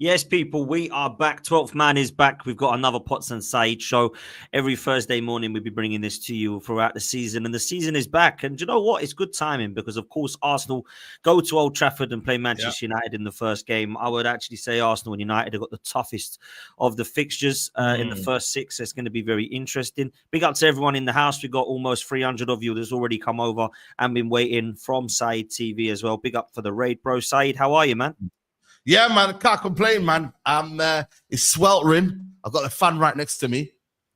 Yes, people, we are back. 12th Man is back. We've got another Pots and Side show. Every Thursday morning, we'll be bringing this to you throughout the season. And the season is back. And you know what? It's good timing because, of course, Arsenal go to Old Trafford and play Manchester United in the first game. I would actually say Arsenal and United have got the toughest of the fixtures in the first six. It's going to be very interesting. Big up to everyone in the house. We've got almost 300 of you that's already come over and been waiting from Said TV as well. Big up for the raid, bro. Said, how are you, man? Yeah, man, can't complain, man. It's sweltering. I've got a fan right next to me.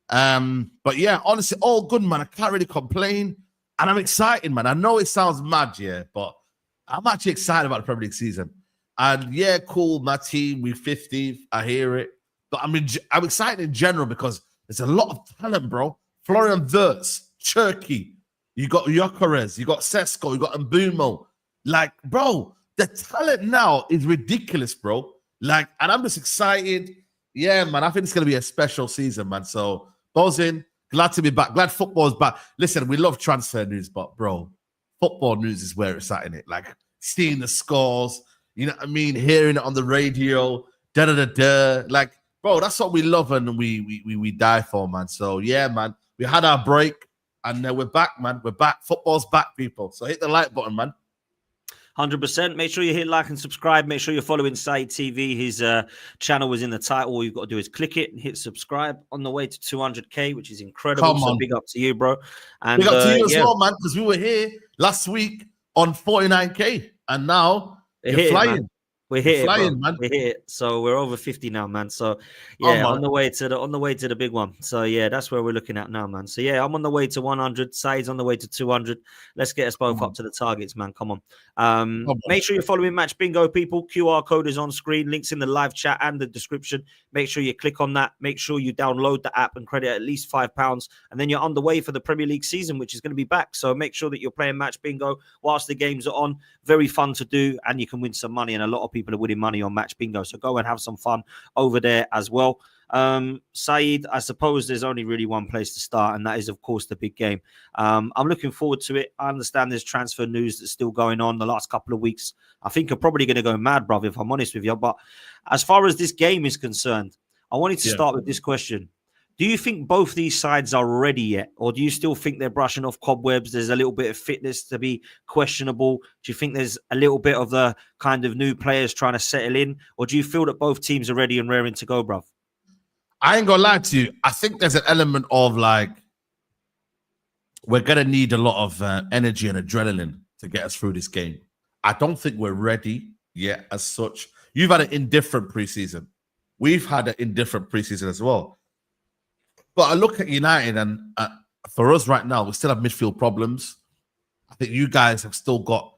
But yeah, honestly, all good, man. I can't really complain. And I'm excited, man. I know it sounds mad, yeah, but I'm actually excited about the Premier League season. And yeah, cool, my team, we're 50th. I hear it. But I'm excited in general because there's a lot of talent, bro. Florian Wirtz, Turkey. You got Gyokeres, you got Sesko, you got Mbumo. Like, bro, the talent now is ridiculous, bro. Like, and I'm just excited. Yeah, man, I think it's going to be a special season, man. So, buzzing. Glad to be back. Glad football's back. Listen, we love transfer news, but, bro, football news is where it's at, innit? Like, seeing the scores, you know what I mean? Hearing it on the radio, da-da-da-da. Like, bro, that's what we love and we die for, man. So, yeah, man, we had our break, and we're back, man. We're back. Football's back, people. So, hit the like button, man. 100%. Make sure you hit like and subscribe. Make sure you're following Said TV. His channel was in the title. All you've got to do is click it and hit subscribe. On the way to 200K, which is incredible. So big up to you, bro. And big up to you as well, man, because we were here last week on 49K, and now you're flying. We're here, man. We're here. So we're over 50 now, man. So yeah, on the way to the big one. So yeah, that's where we're looking at now, man. So yeah, I'm on the way to 100. Said's on the way to 200. Let's get us both up to the targets, man. Come on. Make sure you're following Match Bingo, people. QR code is on screen. Links in the live chat and the description. Make sure you click on that. Make sure you download the app and credit at least £5, and then you're on the way for the Premier League season, which is going to be back. So make sure that you're playing Match Bingo whilst the games are on. Very fun to do, and you can win some money. And a lot of people are winning money on Match Bingo, so go and have some fun over there as well. Said, I suppose there's only really one place to start, and that is, of course, the big game. I'm looking forward to it. I understand there's transfer news that's still going on the last couple of weeks. I think I'm probably going to go mad, bruv, if I'm honest with you. But as far as this game is concerned, I wanted to start with this question. Do you think both these sides are ready yet? Or do you still think they're brushing off cobwebs? There's a little bit of fitness to be questionable. Do you think there's a little bit of the kind of new players trying to settle in? Or do you feel that both teams are ready and raring to go, bruv? I ain't going to lie to you. I think there's an element of like, we're going to need a lot of energy and adrenaline to get us through this game. I don't think we're ready yet as such. You've had an indifferent preseason. We've had an indifferent preseason as well. But I look at United, and for us right now, we still have midfield problems. I think you guys have still got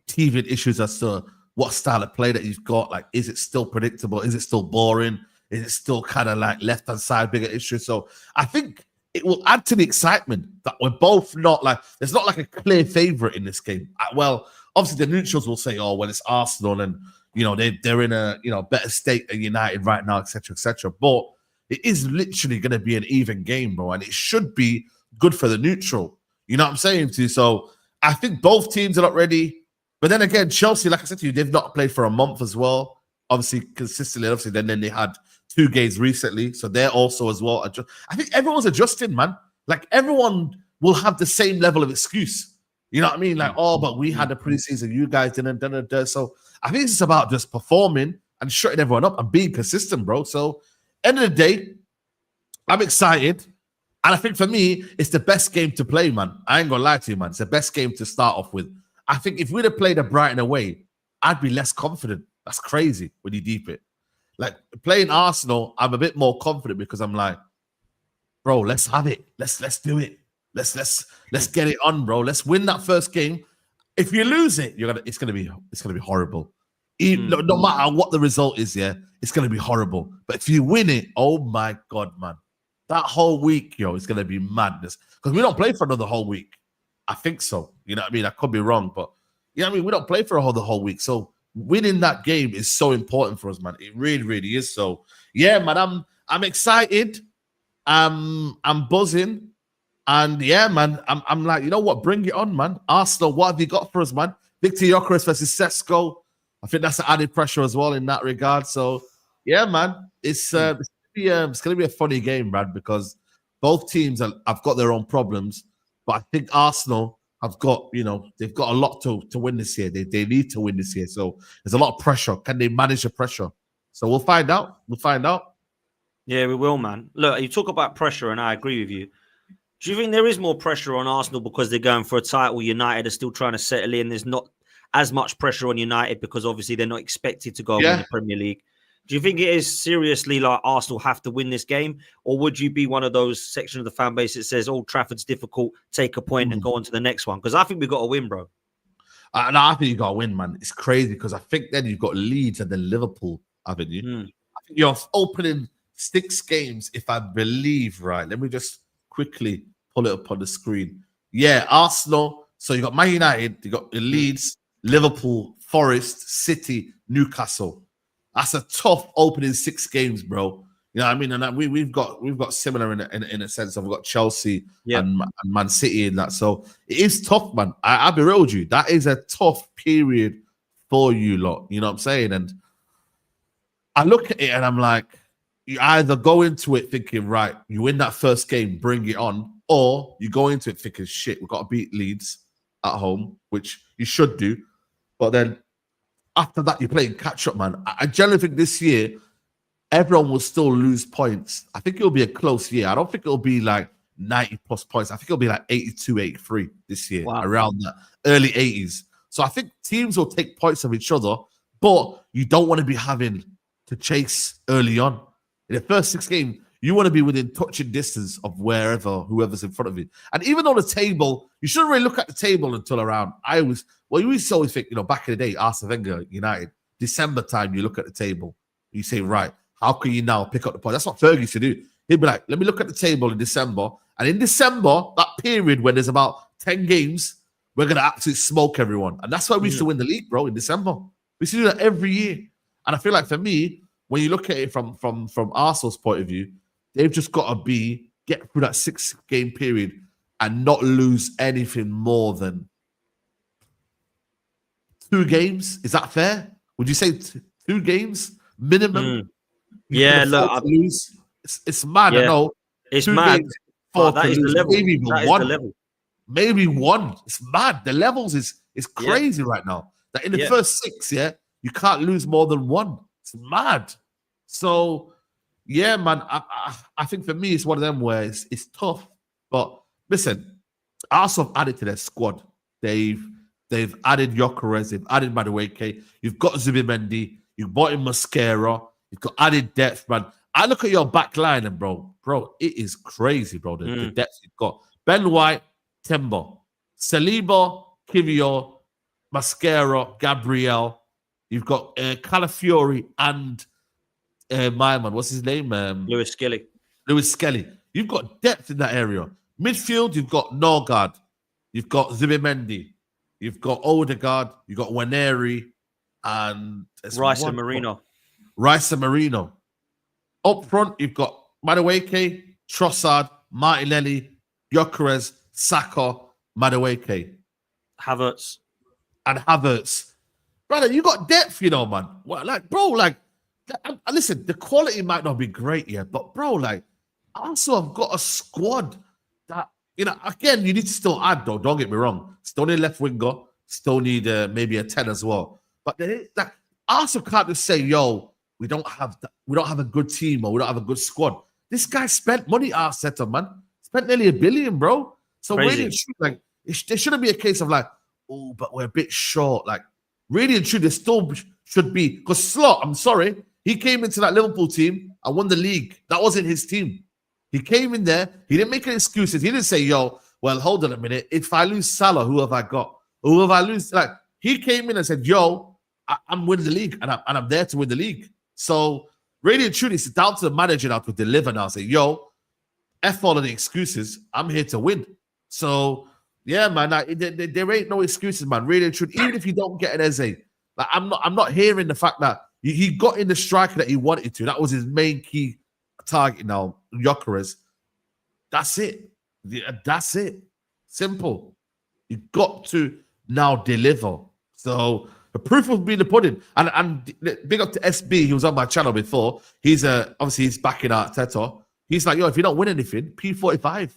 teething issues as to what style of play that you've got. Like, is it still predictable? Is it still boring? Is it still kind of like left-hand side bigger issue? So I think it will add to the excitement that we're both not like, there's not like a clear favorite in this game. Well, obviously the neutrals will say, oh, well, it's Arsenal and, you know, they're in a, you know, better state than United right now, etc., etc. But it is literally going to be an even game, bro, and it should be good for the neutral. You know what I'm saying to you? So I think both teams are not ready. But then again, Chelsea, like I said to you, they've not played for a month as well. Obviously, consistently, obviously, then they had 2 games recently. So they're also as well. I think everyone's adjusting, man. Like, everyone will have the same level of excuse. You know what I mean? Like, oh, but we had a preseason, you guys didn't. So I think it's about just performing and shutting everyone up and being consistent, bro. So end of the day, I'm excited. And I think for me, it's the best game to play, man. I ain't going to lie to you, man. It's the best game to start off with. I think if we'd have played a Brighton away, I'd be less confident. That's crazy when you deep it. Like, playing Arsenal, I'm a bit more confident because I'm like, bro, let's have it. Let's do it. Let's get it on, bro. Let's win that first game. If you lose it, it's gonna be horrible. No matter what the result is, yeah, it's gonna be horrible. But if you win it, oh my God, man, that whole week, it's gonna be madness. Because we don't play for another whole week. I think so. You know what I mean? I could be wrong, but you know what I mean? We don't play for the whole week. So winning that game is so important for us, man. It really, really is. So yeah, man, I'm excited. I'm buzzing. And yeah, man, I'm like, you know what? Bring it on, man. Arsenal, what have you got for us, man? Victor Gyokeres versus Sesko. I think that's the added pressure as well in that regard. So, yeah, man, it's going to be a funny game, Brad, because both teams have got their own problems. But I think Arsenal have got, they've got a lot to win this year. They need to win this year. So there's a lot of pressure. Can they manage the pressure? So we'll find out. Yeah, we will, man. Look, you talk about pressure, and I agree with you. Do you think there is more pressure on Arsenal because they're going for a title? United are still trying to settle in. There's not as much pressure on United because obviously they're not expected to go win the Premier League. Do you think it is seriously like Arsenal have to win this game? Or would you be one of those sections of the fan base that says Old Trafford's difficult, take a point and go on to the next one? Because I think we've got to win, bro. No, I think you got to win, man. It's crazy because I think then you've got Leeds and then Liverpool, haven't you? I think you're opening 6 games, if I believe right. Let me just quickly pull it up on the screen. Yeah, Arsenal. So you got Man United, you got Leeds, Liverpool, Forest, City, Newcastle. That's a tough opening 6 games, bro. You know what I mean? And we've got similar in a sense of we've got Chelsea and Man City in that. So it is tough, man. I'll be real with you. That is a tough period for you lot. You know what I'm saying? And I look at it and I'm like, you either go into it thinking, right, you win that first game, bring it on, or you go into it thinking, shit, we've got to beat Leeds at home, which you should do. But then after that, you're playing catch-up, man. I generally think this year, everyone will still lose points. I think it'll be a close year. I don't think it'll be like 90-plus points. I think it'll be like 82, 83 this year, around that early 80s. So I think teams will take points of each other, but you don't want to be having to chase early on. In the first 6 games, you want to be within touching distance of whoever's in front of you. And even on the table, you shouldn't really look at the table until around, you used to always think, back in the day, Arsene Wenger, United, December time, you look at the table, you say, right, how can you now pick up the point? That's what Fergie used to do. He'd be like, let me look at the table in December. And in December, that period when there's about 10 games, we're going to absolutely smoke everyone. And that's why we used to win the league, bro, in December. We used to do that every year. And I feel like for me, when you look at it from Arsenal's point of view, they've just got to get through that 6-game period and not lose anything more than 2 games. Is that fair? Would you say 2 games minimum? Yeah, look, lose. It's mad. I know it's mad. That is the level. Maybe that one. Is the level. Maybe 1. It's mad. The levels is crazy right now. That in the first 6, you can't lose more than 1. It's mad. So, yeah, man, I think for me, it's one of them where it's tough. But listen, Arsenal have added to their squad. They've added Gyokeres, they've added Madueke, you've got Zubimendi, you've bought in Mascara, you've got added depth, man. I look at your back line and bro, it is crazy, bro, the depth you've got. Ben White, Timber, Saliba, Kivio, Mascara, Gabriel, you've got Calafiori and my man, what's his name? Lewis-Skelly. Lewis-Skelly. You've got depth in that area. Midfield, you've got Norgard, you've got Zubimendi, you've got Odegaard, you've got Waneri, and Rice and Marino. Up front, you've got Madueke, Trossard, Martinelli, Gyokeres, Saka, Madueke. Havertz. Brother, you got depth, man. Listen, the quality might not be great yet, but bro, Arsenal have got a squad that, again, you need to still add, though. Don't get me wrong. Still need a left winger. Still need maybe a 10 as well. But Arsenal can't just say, yo, we don't have a good team or we don't have a good squad. This guy spent money, Arteta, man. Spent nearly $1 billion, bro. So crazy. Really, there shouldn't be a case of but we're a bit short. Really and truly, there still should be. Because Slot, I'm sorry, he came into that Liverpool team and won the league. That wasn't his team. He came in there. He didn't make any excuses. He didn't say, yo, well, hold on a minute. If I lose Salah, who have I got? Who have I lose? He came in and said, yo, I'm winning the league and I'm there to win the league. So really and truly, it's down to the manager now to deliver now. Say, yo, F all of the excuses. I'm here to win. So, yeah, man, there ain't no excuses, man. Really and truly, even if you don't get an Eze, I'm not hearing the fact that he got in the striker that he wanted to. That was his main key target now, Gyokeres. That's it. That's it. Simple. You got to now deliver. So The proof will be in the pudding. And big up to SB, he was on my channel before. He's obviously he's backing Arteta. He's like, yo, if you don't win anything, P45.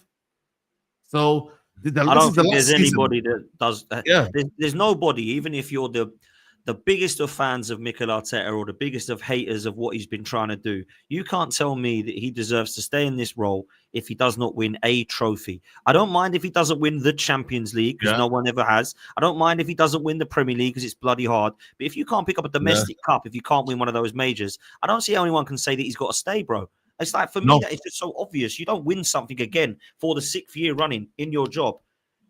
So I don't think there's anybody that does that. Yeah. There's nobody, even if you're the biggest of fans of Mikel Arteta or the biggest of haters of what he's been trying to do, you can't tell me that he deserves to stay in this role if he does not win a trophy. I don't mind if he doesn't win the Champions League, because no one ever has. I don't mind if he doesn't win the Premier League, because it's bloody hard. But if you can't pick up a domestic cup, if you can't win one of those majors, I don't see how anyone can say that he's got to stay, bro. It's like, for me, that is just so obvious. You don't win something again for the 6th year running in your job.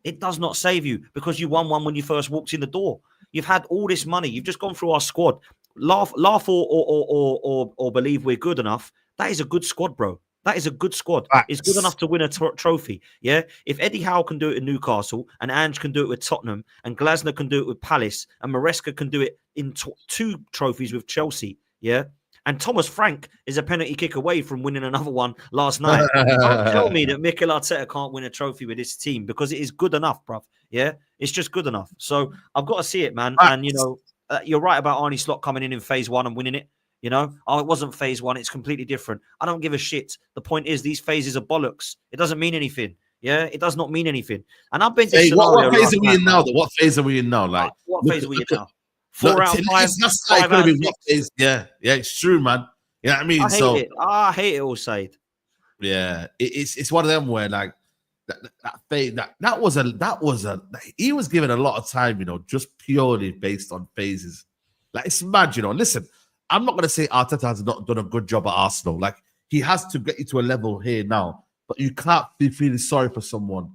It does not save you, because you won one when you first walked in the door. You've had all this money. You've just gone through our squad. Laugh or believe we're good enough. That is a good squad, bro. That is a good squad. It's good enough to win a trophy. Yeah. If Eddie Howe can do it in Newcastle, and Ange can do it with Tottenham, and Glasner can do it with Palace, and Maresca can do it in 2 trophies with Chelsea. Yeah. And Thomas Frank is a penalty kick away from winning another one last night. Don't tell me that Mikel Arteta can't win a trophy with this team, because it is good enough, bruv. Yeah, it's just good enough. So I've got to see it, man. And, you know, you're right about Arne Slot coming in phase 1 and winning it. You know, it wasn't phase 1. It's completely different. I don't give a shit. The point is, these phases are bollocks. It doesn't mean anything. Yeah, it does not mean anything. And I've been this scenario. What phase are we in now? What phase are we in now? Like, what phase are we in now? 4 out of 5. That's like going to be what phase. Yeah, it's true, man. You know what I mean? I hate it all, Said. Yeah, it's one of them where, like, that was he was given a lot of time, you know, just purely based on phases. Like, it's mad, you know. Listen, I'm not going to say Arteta has not done a good job at Arsenal. Like, he has to get you to a level here now, but you can't be feeling sorry for someone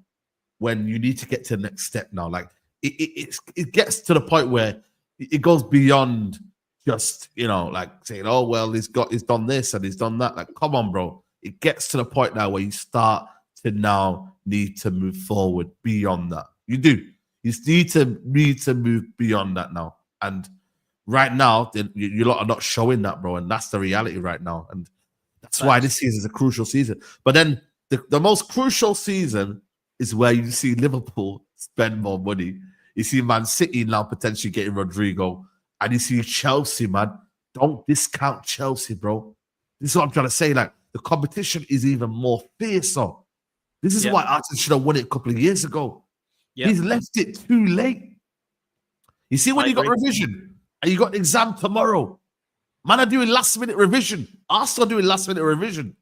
when you need to get to the next step now. Like, it gets to the point where it goes beyond just, you know, like saying, oh, well, he's done this and he's done that. Like, come on, bro. It gets to the point now where you start to now need to move forward beyond that. You do. You need to move beyond that now. And right now, you lot are not showing that, bro. And that's the reality right now. And that's why this season is a crucial season. But then the most crucial season is where you see Liverpool spend more money. You see Man City now potentially getting Rodrigo. And you see Chelsea, man. Don't discount Chelsea, bro. This is what I'm trying to say. Like, the competition is even more fiercer. This is why Arteta should have won it a couple of years ago. He's left it too late. You see, when you got revision and you got an exam tomorrow, man are doing last-minute revision. Arsenal are doing last-minute revision.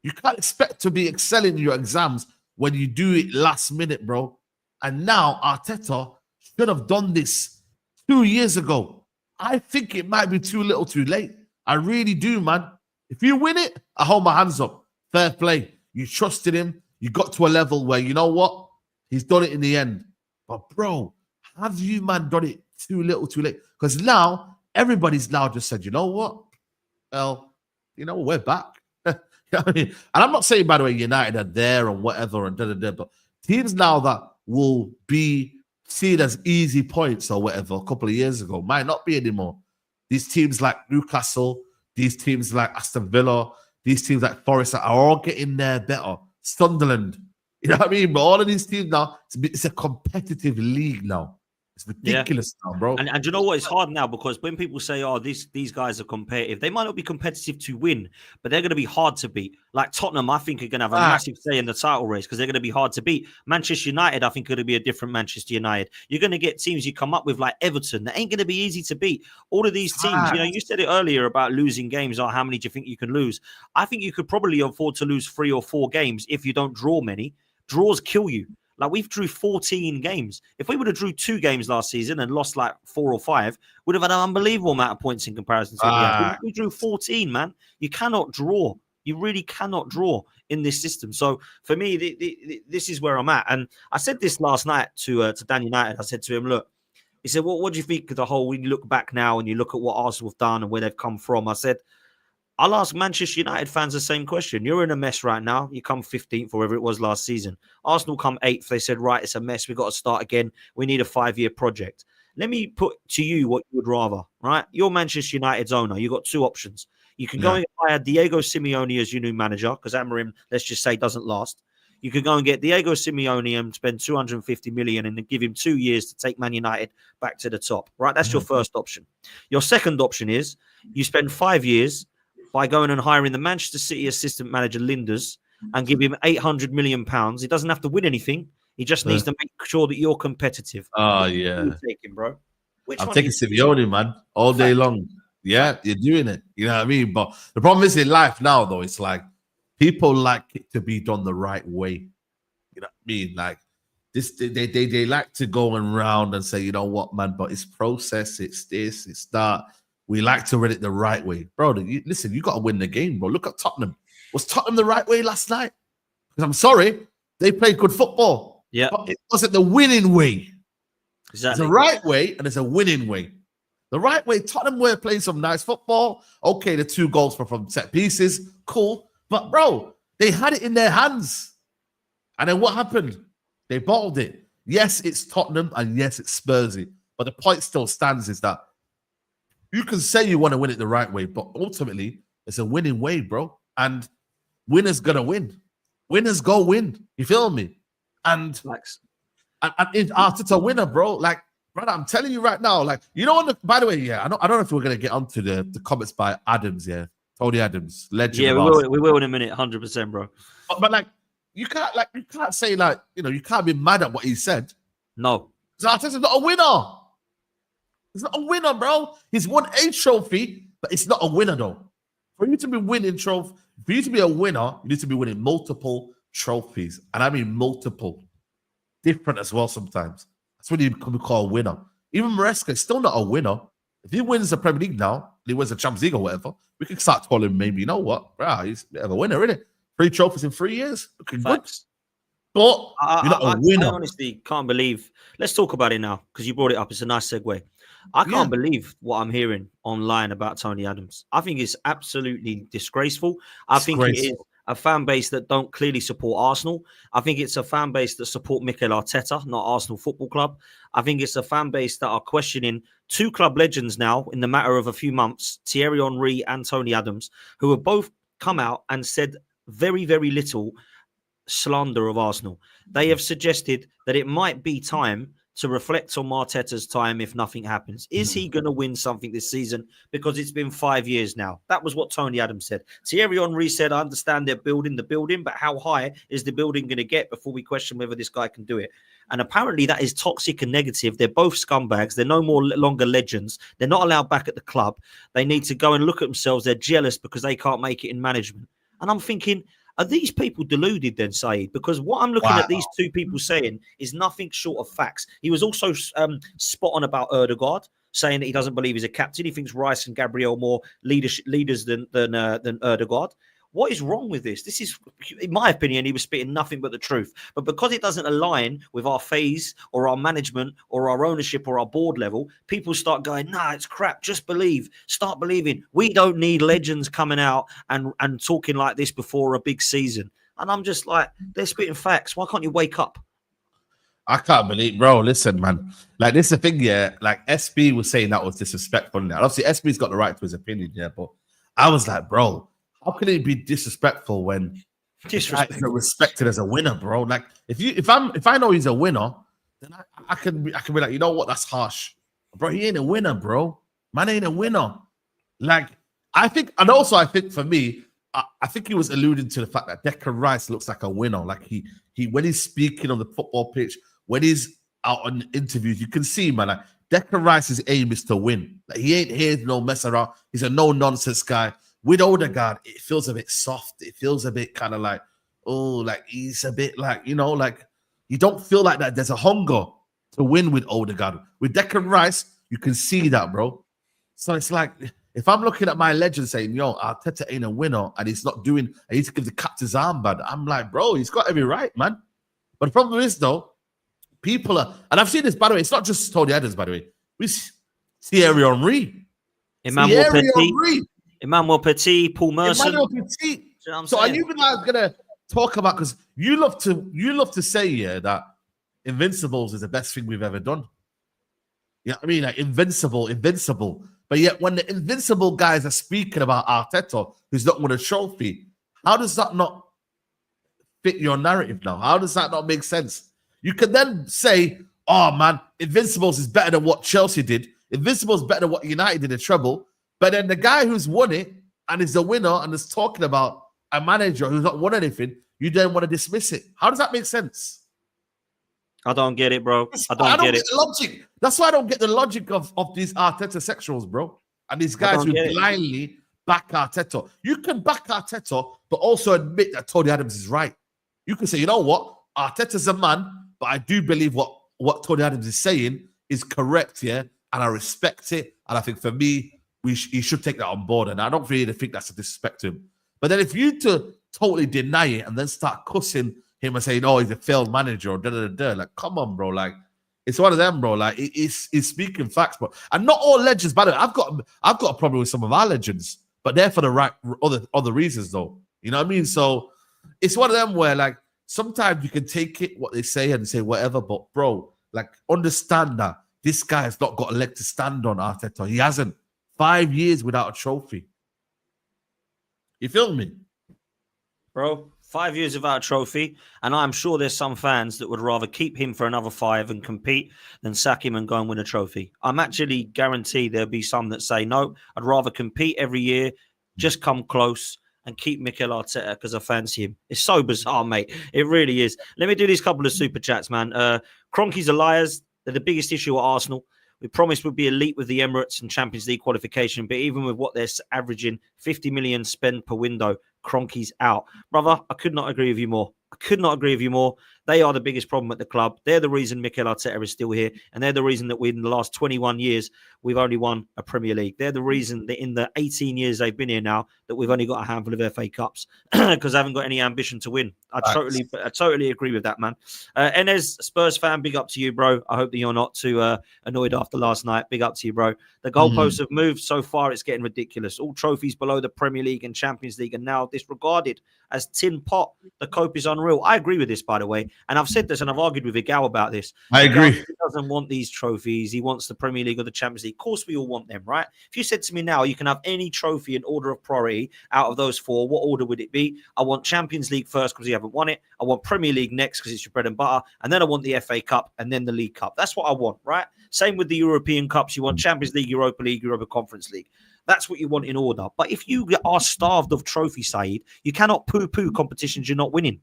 You can't expect to be excelling in your exams when you do it last minute, bro. And now Arteta should have done this 2 years ago. I think it might be too little too late. I really do, man. If you win it, I hold my hands up. Fair play. You trusted him. You got to a level where, you know what? He's done it in the end. But, bro, have you, man, done it too little too late? Because now, everybody's now just said, you know what? Well, you know, we're back. You know what I mean? And I'm not saying, by the way, United are there and whatever and da-da-da, but teams now that will be seen as easy points or whatever a couple of years ago might not be anymore. These teams like Newcastle, these teams like Aston Villa, these teams like Forest are all getting there better. Sunderland, you know what I mean? But all of these teams now, it's a competitive league now. It's ridiculous now, bro. And you know what? It's hard now because when people say, oh, these guys are competitive, they might not be competitive to win, but they're going to be hard to beat. Like Tottenham, I think, are going to have a massive say in the title race because they're going to be hard to beat. Manchester United, I think, are going to be a different Manchester United. You're going to get teams you come up with like Everton that ain't going to be easy to beat. All of these teams, you know, you said it earlier about losing games or how many do you think you can lose? I think you could probably afford to lose 3 or 4 games if you don't draw many. Draws kill you. Like, we've drew 14 games. If we would have drew 2 games last season and lost like 4 or 5, would have had an unbelievable amount of points in comparison to what we had. We drew 14, man. You cannot draw. You really cannot draw in this system. So for me, this is where I'm at. And I said this last night to Dan United. I said to him, look, he said, well, what do you think of the whole, when you look back now and you look at what Arsenal have done and where they've come from? I said, I'll ask Manchester United fans the same question. You're in a mess right now. You come 15th or whatever it was last season. Arsenal come 8th. They said, right, it's a mess. We've got to start again. We need a 5-year project. Let me put to you what you would rather, right? You're Manchester United's owner. You've got 2 options. You can go and hire Diego Simeone as your new manager because Amorim, let's just say, doesn't last. You could go and get Diego Simeone and spend 250 million and then give him 2 years to take Man United back to the top, right? That's your first option. Your second option is you spend 5 years by going and hiring the Manchester City assistant manager Linders and give him 800 million pounds. He doesn't have to win anything. He just needs to make sure that you're competitive. Oh, yeah. You're taking, bro. I'm taking Simeone, man, all day long. Yeah, you're doing it. You know what I mean? But the problem is in life now, though, it's like people like it to be done the right way. You know what I mean? Like this, they like to go around and say, you know what, man, but it's process, it's this, it's that. We like to read it the right way. Bro, listen, you got to win the game, bro. Look at Tottenham. Was Tottenham the right way last night? Because I'm sorry, they played good football. Yeah. But it wasn't the winning way. Exactly. There's a right way and there's a winning way. The right way, Tottenham were playing some nice football. Okay, the 2 goals were from set pieces. Cool. But, bro, they had it in their hands. And then what happened? They bottled it. Yes, it's Tottenham and yes, it's Spursy. But the point still stands is that you can say you want to win it the right way, but ultimately, it's a winning way, bro. And winners going to win. Winners go win. You feel me? And Arteta's a winner, bro. Like, brother, I'm telling you right now, like, you know, by the way, yeah, I don't know if we're gonna get onto the comments by Adams, yeah, Tony Adams, legend. Yeah, we will in a minute, 100%, bro. But like, you can't say like, you know, you can't be mad at what he said. No, Arteta's not a winner. He's not a winner, bro. He's won a trophy, but it's not a winner though. For you to be winning trophy, for you to be a winner, you need to be winning multiple trophies, and I mean multiple, different as well sometimes. That's when you become called a winner. Even Maresca is still not a winner. If he wins the Premier League now, he wins the Champions League or whatever, we can start calling him maybe, you know what? He's a bit of a winner, isn't it? 3 trophies in 3 years. Looking good. But you're not a winner. I honestly can't believe. Let's talk about it now because you brought it up. It's a nice segue. I can't believe what I'm hearing online about Tony Adams. I think it's absolutely disgraceful. I think it is a fan base that don't clearly support Arsenal. I think it's a fan base that support Mikel Arteta, not Arsenal Football Club. I think it's a fan base that are questioning 2 club legends now in the matter of a few months, Thierry Henry and Tony Adams, who have both come out and said very, very little slander of Arsenal. They have suggested that it might be time to reflect on Arteta's time if nothing happens. Is he going to win something this season? Because it's been 5 years now. That was what Tony Adams said. Thierry Henry said, I understand they're building the building, but how high is the building going to get before we question whether this guy can do it? And apparently that is toxic and negative. They're both scumbags. They're no more longer legends. They're not allowed back at the club. They need to go and look at themselves. They're jealous because they can't make it in management. And I'm thinking, are these people deluded then, Saeed? Because what I'm looking at these 2 people saying is nothing short of facts. He was also spot on about Ødegaard, saying that he doesn't believe he's a captain. He thinks Rice and Gabriel are more leaders than Ødegaard. What is wrong with this? This is, in my opinion, he was spitting nothing but the truth. But because it doesn't align with our phase or our management or our ownership or our board level, people start going, nah, it's crap. Just believe. Start believing. We don't need legends coming out and talking like this before a big season. And I'm just like, they're spitting facts. Why can't you wake up? I can't believe, bro. Listen, man. Like, this is the thing, yeah. Like, SB was saying that was disrespectful. Now, obviously, SB's got the right to his opinion, yeah. But I was like, bro, how can it be disrespectful when he's respected as a winner, bro? Like, if I know he's a winner, then I can be like, you know what? That's harsh, bro. He ain't a winner, bro. Man ain't a winner. Like, I think for me, I think he was alluding to the fact that Declan Rice looks like a winner. Like he when he's speaking on the football pitch, when he's out on interviews, you can see, man, like Declan Rice's aim is to win. Like, he ain't here to no mess around. He's a no nonsense guy. With Ødegaard, it feels a bit soft. It feels a bit kind of like, oh, like he's a bit like, you know, like you don't feel like that. There's a hunger to win with Ødegaard. With Declan Rice, you can see that, bro. So it's like, if I'm looking at my legend saying, yo, Arteta ain't a winner and he's not doing, I need to give the captain's armband, I'm like, bro, he's got every right, man. But the problem is, though, people are, and I've seen this, by the way, it's not just Tony Adams, by the way. We see Thierry Henry. Emmanuel Petit, Paul Merson. Emmanuel Petit. You know so are you guys gonna talk about, because you love to say, yeah, that Invincibles is the best thing we've ever done. You know what I mean? Like invincible. But yet when the invincible guys are speaking about Arteta, who's not won a trophy, how does that not fit your narrative now? How does that not make sense? You can then say, oh man, Invincibles is better than what Chelsea did. Invincibles better than what United did in treble. But then the guy who's won it and is the winner and is talking about a manager who's not won anything, you then want to dismiss it. How does that make sense? I don't get it, bro. I don't get it. The logic. That's why I don't get the logic of these Arteta sexuals, bro. And these guys who blindly back Arteta. You can back Arteta, but also admit that Tony Adams is right. You can say, you know what? Arteta's a man, but I do believe what Tony Adams is saying is correct, yeah? And I respect it. And I think for me, he should take that on board. And I don't really think that's a disrespect to him. But then if you to totally deny it and then start cussing him and saying, oh, he's a failed manager or da-da-da-da, like, come on, bro. Like, it's one of them, bro. Like, it's speaking facts, bro. And not all legends, by the way. I've got a problem with some of our legends, but they're for the right other reasons, though. You know what I mean? So it's one of them where, like, sometimes you can take it, what they say, and say whatever, but, bro, like, understand that this guy has not got a leg to stand on, Arteta. He hasn't. 5 years without a trophy. You feel me? Bro, 5 years without a trophy, and I'm sure there's some fans that would rather keep him for another 5 and compete than sack him and go and win a trophy. I'm actually guaranteed there'll be some that say, no, I'd rather compete every year, just come close and keep Mikel Arteta because I fancy him. It's so bizarre, mate. It really is. Let me do these couple of super chats, man. Cronkies are liars. They're the biggest issue at Arsenal. We promised we'd be elite with the Emirates and Champions League qualification, but even with what they're averaging, 50 million spent per window, Cronky's out. Brother, I could not agree with you more. I could not agree with you more. They are the biggest problem at the club. They're the reason Mikel Arteta is still here, and they're the reason that in the last 21 years, we've only won a Premier League. They're the reason that in the 18 years they've been here now, that we've only got a handful of FA Cups because they haven't got any ambition to win. I totally agree with that, man. Enes, Spurs fan, big up to you, bro. I hope that you're not too annoyed after last night. Big up to you, bro. The goalposts have moved so far, it's getting ridiculous. All trophies below the Premier League and Champions League are now disregarded as tin pot. The cope is unreal. I agree with this, by the way. And I've said this and I've argued with Igal about this. I agree. He doesn't want these trophies. He wants the Premier League or the Champions League. Of course, we all want them, right? If you said to me now, you can have any trophy in order of priority out of those 4, what order would it be? I want Champions League first because you haven't won it. I want Premier League next because it's your bread and butter. And then I want the FA Cup and then the League Cup. That's what I want, right? Same with the European Cups. You want Champions League, Europa Conference League. That's what you want in order. But if you are starved of trophy, Saeed, you cannot poo-poo competitions you're not winning.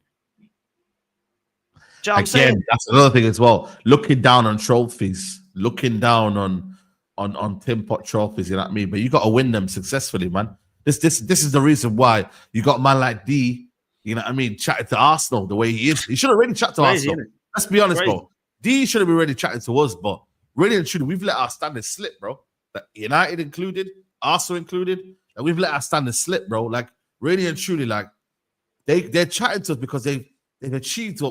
You know Again, that's another thing as well. Looking down on trophies, looking down on tin pot trophies, you know what I mean? But you got to win them successfully, man. This is the reason why you got a man like D, you know what I mean, chatting to Arsenal the way he is. He should have already chatted to Arsenal. Let's be honest, bro. D should have been already chatting to us, but really and truly, we've let our standards slip, bro. Like United included, Arsenal included, and we've let our standards slip, bro. Like really and truly, like they're chatting to us because they've achieved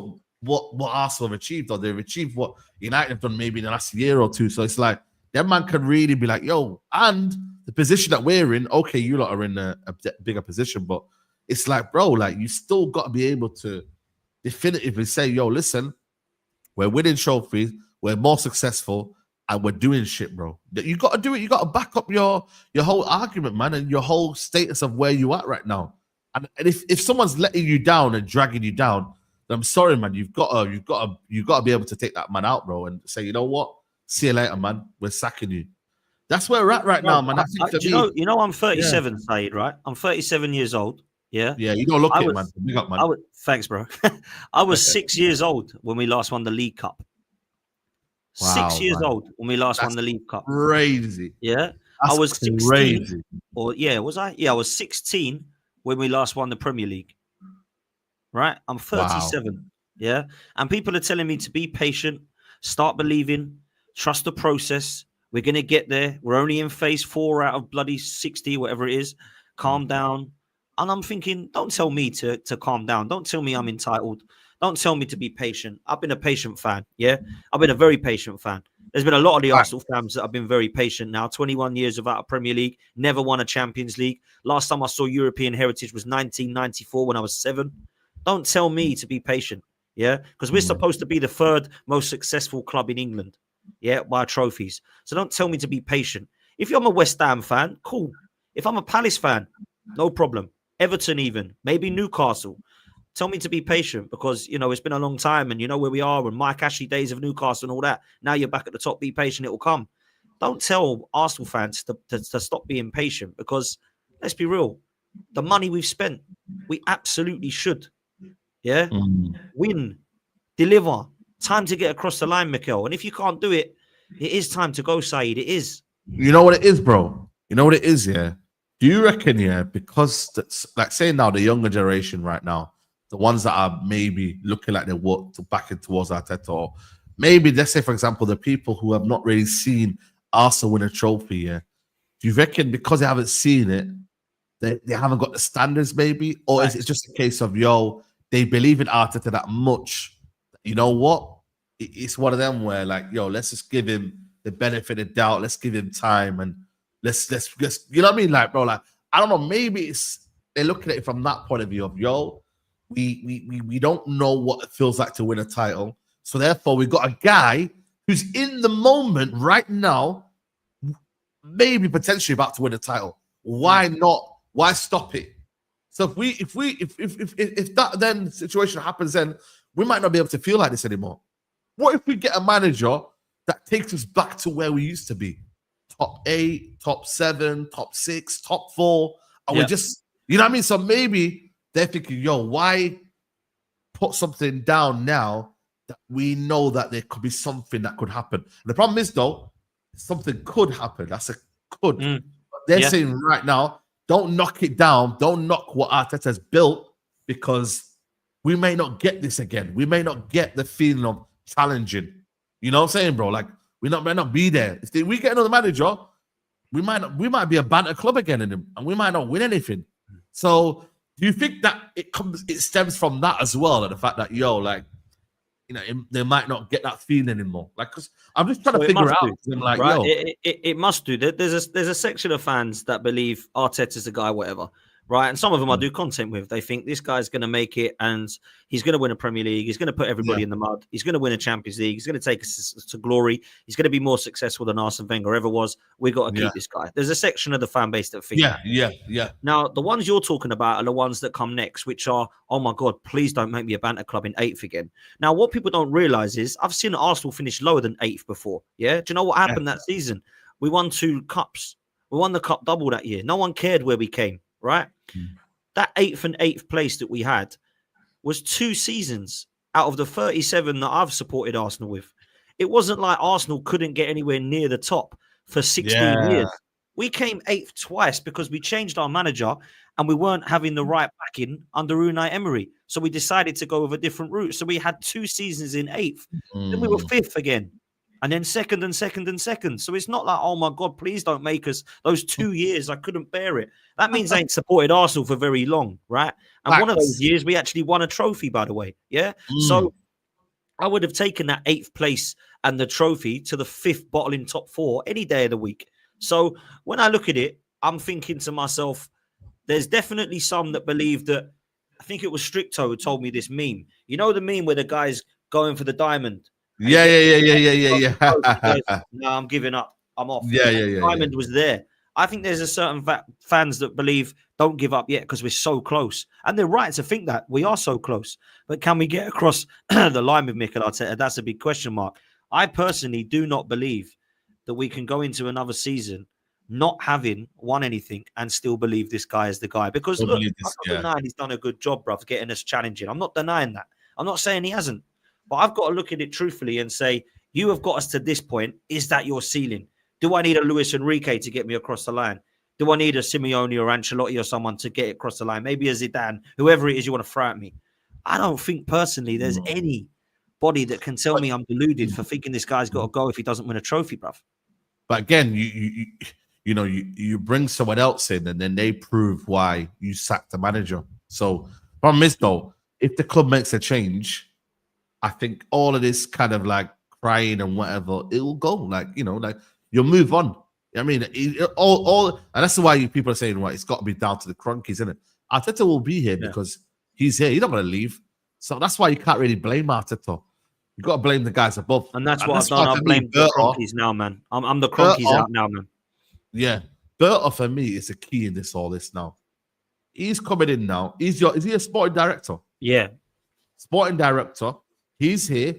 what Arsenal have achieved, or they've achieved what United have done maybe in the last year or two. So it's like that man can really be like, yo, and the position that we're in, okay, you lot are in a bigger position, but it's like, bro, like you still got to be able to definitively say, yo, listen, we're winning trophies, we're more successful, and we're doing shit, bro. You got to do it. You got to back up your whole argument, man, and your whole status of where you at right now. And if someone's letting you down and dragging you down, then I'm sorry, man. You've got to be able to take that man out, bro, and say, you know what? See you later, man. We're sacking you. That's where we're at right now, man. You know, I'm 37, Saeed, right? I'm 37 years old. Yeah. Yeah, you don't look it, man. Big up, man. Thanks, bro. I was 6 years old when we last won the League Cup. Wow, 6 years old when we last won the League Cup. Crazy. Yeah. I was 16. Crazy. Was I? Yeah, I was 16 when we last won the Premier League. Right? I'm 37. Wow. Yeah. And people are telling me to be patient, start believing, trust the process. We're going to get there. We're only in phase 4 out of bloody 60, whatever it is. Calm down. And I'm thinking, don't tell me to calm down. Don't tell me I'm entitled. Don't tell me to be patient. I've been a patient fan. Yeah. I've been a very patient fan. There's been a lot of the Arsenal fans that have been very patient now. 21 years without a Premier League, never won a Champions League. Last time I saw European heritage was 1994 when I was 7. Don't tell me to be patient. Yeah. Because we're supposed to be the 3rd most successful club in England. Yeah. By trophies. So don't tell me to be patient. If you're a West Ham fan, cool. If I'm a Palace fan, no problem. Everton even, maybe Newcastle. Tell me to be patient because, it's been a long time and you know where we are and Mike Ashley days of Newcastle and all that. Now you're back at the top. Be patient. It will come. Don't tell Arsenal fans to stop being patient because let's be real. The money we've spent, we absolutely should. Yeah. Win, deliver. Time to get across the line, Mikel. And if you can't do it, it is time to go, Saeed. It is. You know what it is, bro? You know what it is, yeah? Do you reckon, yeah, because that's like saying now the younger generation right now, the ones that are maybe looking like they're backing towards Arteta, or maybe let's say, for example, the people who have not really seen Arsenal win a trophy, yeah? Do you reckon because they haven't seen it, they haven't got the standards, maybe? Or is it just a case of, they believe in Arteta that much? You know what? It's one of them where, like, let's just give him the benefit of doubt. Let's give him time and let's you know what I mean? Like, bro, like, I don't know, maybe they're looking at it from that point of view of, we don't know what it feels like to win a title. So therefore, we've got a guy who's in the moment right now, maybe potentially about to win a title. Why not? Why stop it? So if that then situation happens, then we might not be able to feel like this anymore. What if we get a manager that takes us back to where we used to be? Top 8, top 7, top 6, top 4. And we just, you know what I mean? So maybe they're thinking, why put something down now that we know that there could be something that could happen? And the problem is, though, something could happen. That's a could. But they're saying right now, don't knock it down. Don't knock what Arteta's built because we may not get this again. We may not get the feeling of challenging. You know what I'm saying, bro? Like, we might not be there. If we get another manager, we might be a banter club again in him, and we might not win anything. So do you think that it stems from that as well, and the fact that they might not get that feeling anymore? Like, because I'm just trying to figure out. Like, right? It must do. There's a section of fans that believe Arteta's the guy, whatever. Right. And some of them I do content with. They think this guy's going to make it and he's going to win a Premier League. He's going to put everybody in the mud. He's going to win a Champions League. He's going to take us to glory. He's going to be more successful than Arsene Wenger ever was. We got to keep this guy. There's a section of the fan base that think that. Now, the ones you're talking about are the ones that come next, which are, oh my God, please don't make me a banter club in 8th again. Now, what people don't realize is I've seen Arsenal finish lower than 8th before. Yeah. Do you know what happened that season? We won 2 cups. We won the cup double that year. No one cared where we came. Right. That 8th and 8th place that we had was 2 seasons out of the 37 that I've supported Arsenal with. It wasn't like Arsenal couldn't get anywhere near the top for 16 years. We came 8th twice because we changed our manager and we weren't having the right backing under Unai Emery. So we decided to go with a different route. So we had 2 seasons in 8th. Then we were 5th again. And then 2nd and 2nd and 2nd. So it's not like, oh my God, please don't make us those 2 years. I couldn't bear it. That means I ain't supported Arsenal for very long, right? And one of those years, we actually won a trophy, by the way. Yeah. So I would have taken that 8th place and the trophy to the 5th bottling top 4 any day of the week. So when I look at it, I'm thinking to myself, there's definitely some that believe that, I think it was Stricto who told me this meme. You know the meme where the guy's going for the diamond? Yeah. No, I'm giving up. I'm off. Yeah. Diamond was there. I think there's a certain fans that believe don't give up yet because we're so close. And they're right to think that we are so close. But can we get across the line with Mikel Arteta? That's a big question mark. I personally do not believe that we can go into another season not having won anything and still believe this guy is the guy. Because look, I'm not denying he's done a good job, bruv, getting us challenging. I'm not denying that. I'm not saying he hasn't. But I've got to look at it truthfully and say, you have got us to this point. Is that your ceiling? Do I need a Luis Enrique to get me across the line? Do I need a Simeone or Ancelotti or someone to get it across the line? Maybe a Zidane, whoever it is you want to throw at me. I don't think personally there's anybody that can tell me I'm deluded for thinking this guy's got to go if he doesn't win a trophy, bruv. But again, you bring someone else in and then they prove why you sacked the manager. So problem is though, if the club makes a change, I think all of this kind of like crying and whatever, it will go. Like, you'll move on. I mean, and that's why people are saying, right, it's got to be down to the Cronkies, isn't it? Arteta will be here because he's here. He's not going to leave. So that's why you can't really blame Arteta. You've got to blame the guys above. And that's what I've done. I blame the Cronkies now, man. I'm the Cronkies out now, man. Yeah. Berta, for me, is the key in all this now. He's coming in now. Is he a sporting director? Yeah. Sporting director, he's here.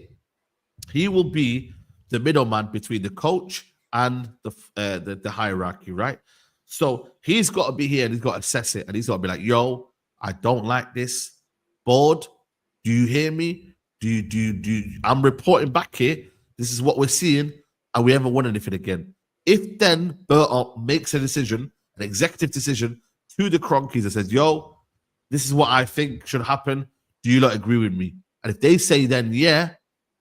He will be the middleman between the coach and the hierarchy, right? So he's got to be here and he's got to assess it, and he's got to be like, "Yo, I don't like this. Board, do you hear me? I'm reporting back here. This is what we're seeing, and we haven't won anything again." If then Burton makes a decision, an executive decision to the Cronkies and says, "Yo, this is what I think should happen. Do you not agree with me?" And if they say then, yeah,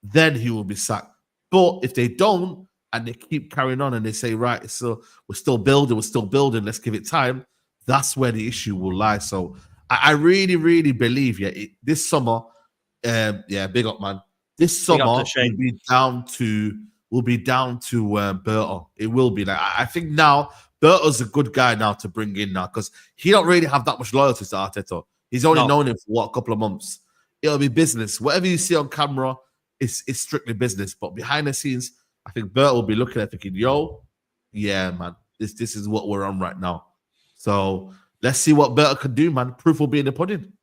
then he will be sacked. But if they don't, and they keep carrying on and they say, right, so we're still building, let's give it time, that's where the issue will lie. So I really, really believe, this summer, big up, man. This summer will be down to Burton. It will be. Like, I think now Burton's a good guy now to bring in now, because he don't really have that much loyalty to Arteta. He's only known him for a couple of months. It'll be business. Whatever you see on camera is strictly business. But behind the scenes, I think Bert will be looking at thinking, yo, yeah, man, this is what we're on right now. So let's see what Bert can do, man. Proof will be in the pudding.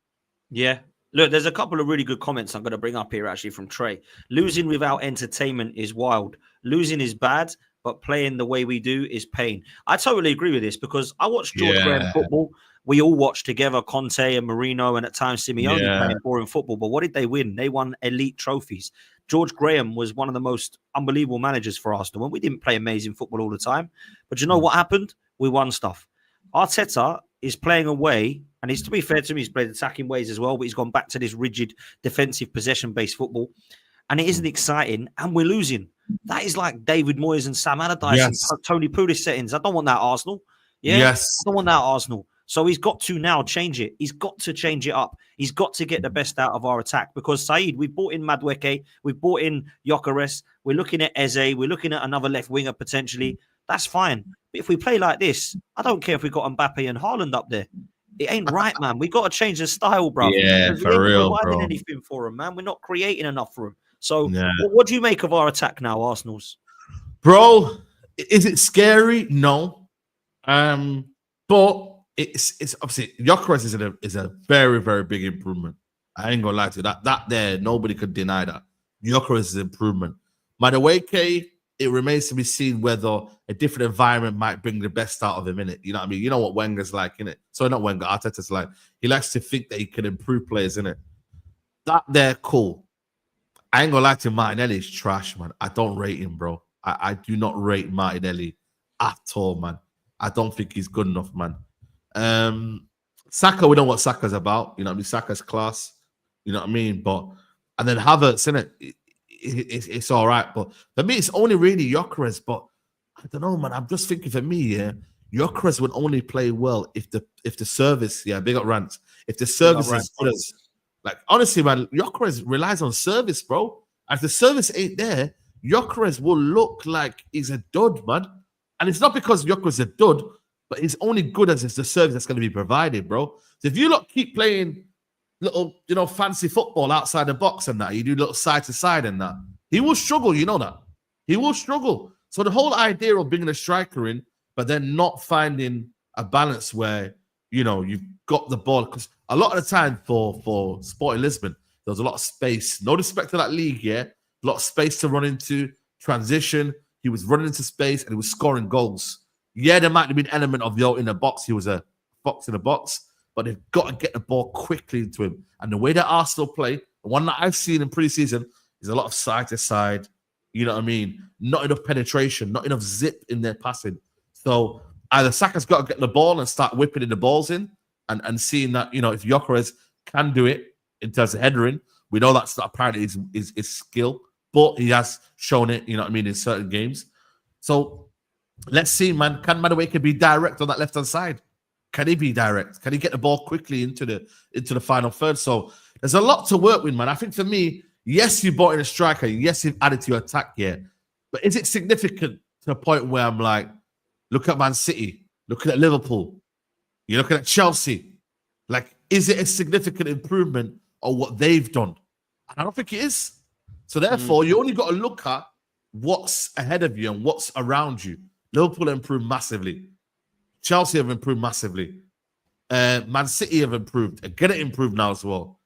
Yeah. Look, there's a couple of really good comments I'm going to bring up here, actually, from Trey. Losing without entertainment is wild. Losing is bad, but playing the way we do is pain. I totally agree with this, because I watched George Graham football. We all watched together, Conte and Marino, and at times Simeone playing boring football. But what did they win? They won elite trophies. George Graham was one of the most unbelievable managers for Arsenal. And we didn't play amazing football all the time. But you know what happened? We won stuff. Arteta is playing away, and to be fair to him, he's played attacking ways as well, but he's gone back to this rigid defensive possession-based football. And it isn't exciting, and we're losing. That is like David Moyes and Sam Allardyce and Tony Pulis settings. I don't want that Arsenal. I don't want that Arsenal. So he's got to now change it. He's got to change it up. He's got to get the best out of our attack, because Saeed, we've bought in Madueke, we've bought in Gyokeres, we're looking at Eze, we're looking at another left winger potentially. That's fine. But if we play like this, I don't care if we've got Mbappe and Haaland up there. It ain't right, man. We got to change the style, bro. Yeah, for real, bro. We're not anything for him, man. We're not creating enough for him. So what do you make of our attack now, Arsenal's? Bro, is it scary? No. But it's obviously Gyokeres is a very, very big improvement. I ain't gonna lie to you. That there, nobody could deny that. Gyokeres is an improvement. Madueke, it remains to be seen whether a different environment might bring the best out of him, innit? You know what I mean? You know what Wenger's like, innit? So not Wenger, Arteta's like. He likes to think that he can improve players, innit? That there, cool. I ain't gonna lie to you, Martinelli's trash, man. I don't rate him, bro. I do not rate Martinelli at all, man. I don't think he's good enough, man. Saka, we know what Saka's about. You know what I mean? Saka's class. You know what I mean? And then Havertz, innit? It's all right. But for me, it's only really Gyokeres. But I don't know, man. I'm just thinking, for me, Gyokeres would only play well if the service, big up Rants. If the service is good as, like, honestly, man, Gyokeres relies on service, bro. And if the service ain't there, Gyokeres will look like he's a dud, man. And it's not because Gyokeres is a dud, but he's only good as it's the service that's going to be provided, bro. So if you keep playing little, fancy football outside the box and that, you do little side to side and that, he will struggle, you know that. He will struggle. So the whole idea of bringing a striker in, but then not finding a balance where, you've got the ball, because a lot of the time for Sporting Lisbon, there was a lot of space. No respect to that league, a lot of space to run into, transition. He was running into space and he was scoring goals. Yeah, there might have been an element of in the box. He was a fox in the box, but they've got to get the ball quickly into him. And the way that Arsenal play, the one that I've seen in pre-season, is a lot of side to side. You know what I mean? Not enough penetration, not enough zip in their passing. So either Saka's got to get the ball and start whipping the balls in, and seeing that, if Gyokeres can do it in terms of headering, we know that's not apparently his skill, but he has shown it, in certain games. So let's see, man. Can Madueke be direct on that left-hand side? Can he be direct? Can he get the ball quickly into the final third? So there's a lot to work with, man. I think for me, yes, you bought in a striker. Yes, you've added to your attack here. But is it significant to a point where I'm like, look at Man City, looking at Liverpool, you're looking at Chelsea. Like, is it a significant improvement on what they've done? And I don't think it is. So therefore, you only got to look at what's ahead of you and what's around you. Liverpool have improved massively. Chelsea have improved massively. Man City have improved. Are going to improve now as well.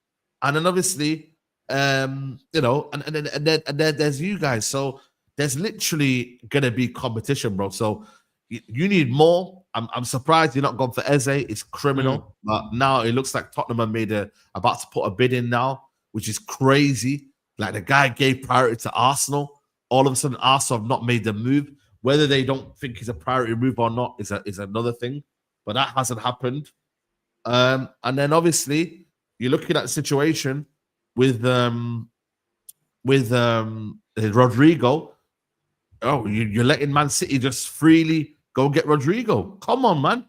And then obviously, you know, and then there's you guys. So there's literally gonna be competition, bro. So you need more. I'm surprised you're not gone for Eze. It's criminal. But now it looks like Tottenham are about to put a bid in now, which is crazy. Like the guy gave priority to Arsenal. All of a sudden, Arsenal have not made the move. Whether they don't think it's a priority move or not is another thing. But that hasn't happened. And then obviously you're looking at the situation with Rodrigo. Oh, you're letting Man City just freely go get Rodrigo. Come on, man.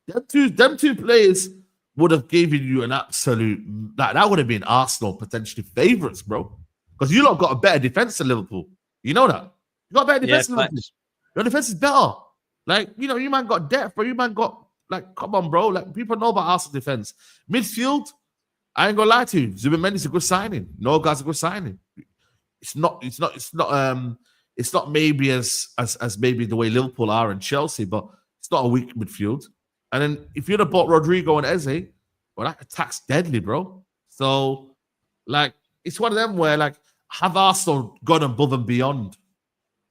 Them two players would have given you an absolute that would have been Arsenal potentially favourites, bro. Because you lot got a better defense than Liverpool. You know that. You got a better defense than Liverpool. Your defense is better. Like, you know, you man got depth, bro. You man got, like, come on, bro. Like, people know about Arsenal defense. Midfield, I ain't gonna lie to you. Zubimendi's a good signing. No guy's a good signing. It's not maybe as maybe the way Liverpool are and Chelsea, but it's not a weak midfield. And then if you'd have bought Rodrigo and Eze, well, that attack's deadly, bro. So, like, it's one of them where, like, have Arsenal gone above and beyond?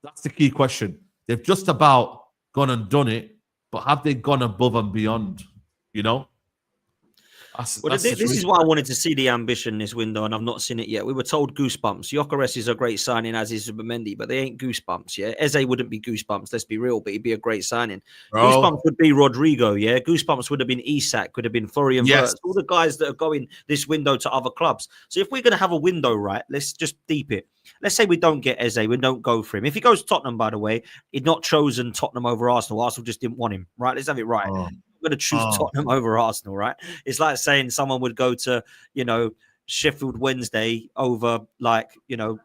That's the key question. They've just about gone and done it, but have they gone above and beyond? You know? This is why I wanted to see the ambition this window, and I've not seen it yet. We were told goosebumps. Gyokeres is a great signing, as is Zubimendi, but they ain't goosebumps, yeah? Eze wouldn't be goosebumps, let's be real, but he'd be a great signing. Bro. Goosebumps would be Rodrigo, yeah? Goosebumps would have been Isak, would have been Florian Wirtz, all the guys that are going this window to other clubs. So if we're going to have a window, right, let's just deep it. Let's say we don't get Eze, we don't go for him. If he goes to Tottenham, by the way, he'd not chosen Tottenham over Arsenal. Arsenal just didn't want him, right? Let's have it right. Going to choose Tottenham over Arsenal, right? It's like saying someone would go to, you know, Sheffield Wednesday over, like, you know,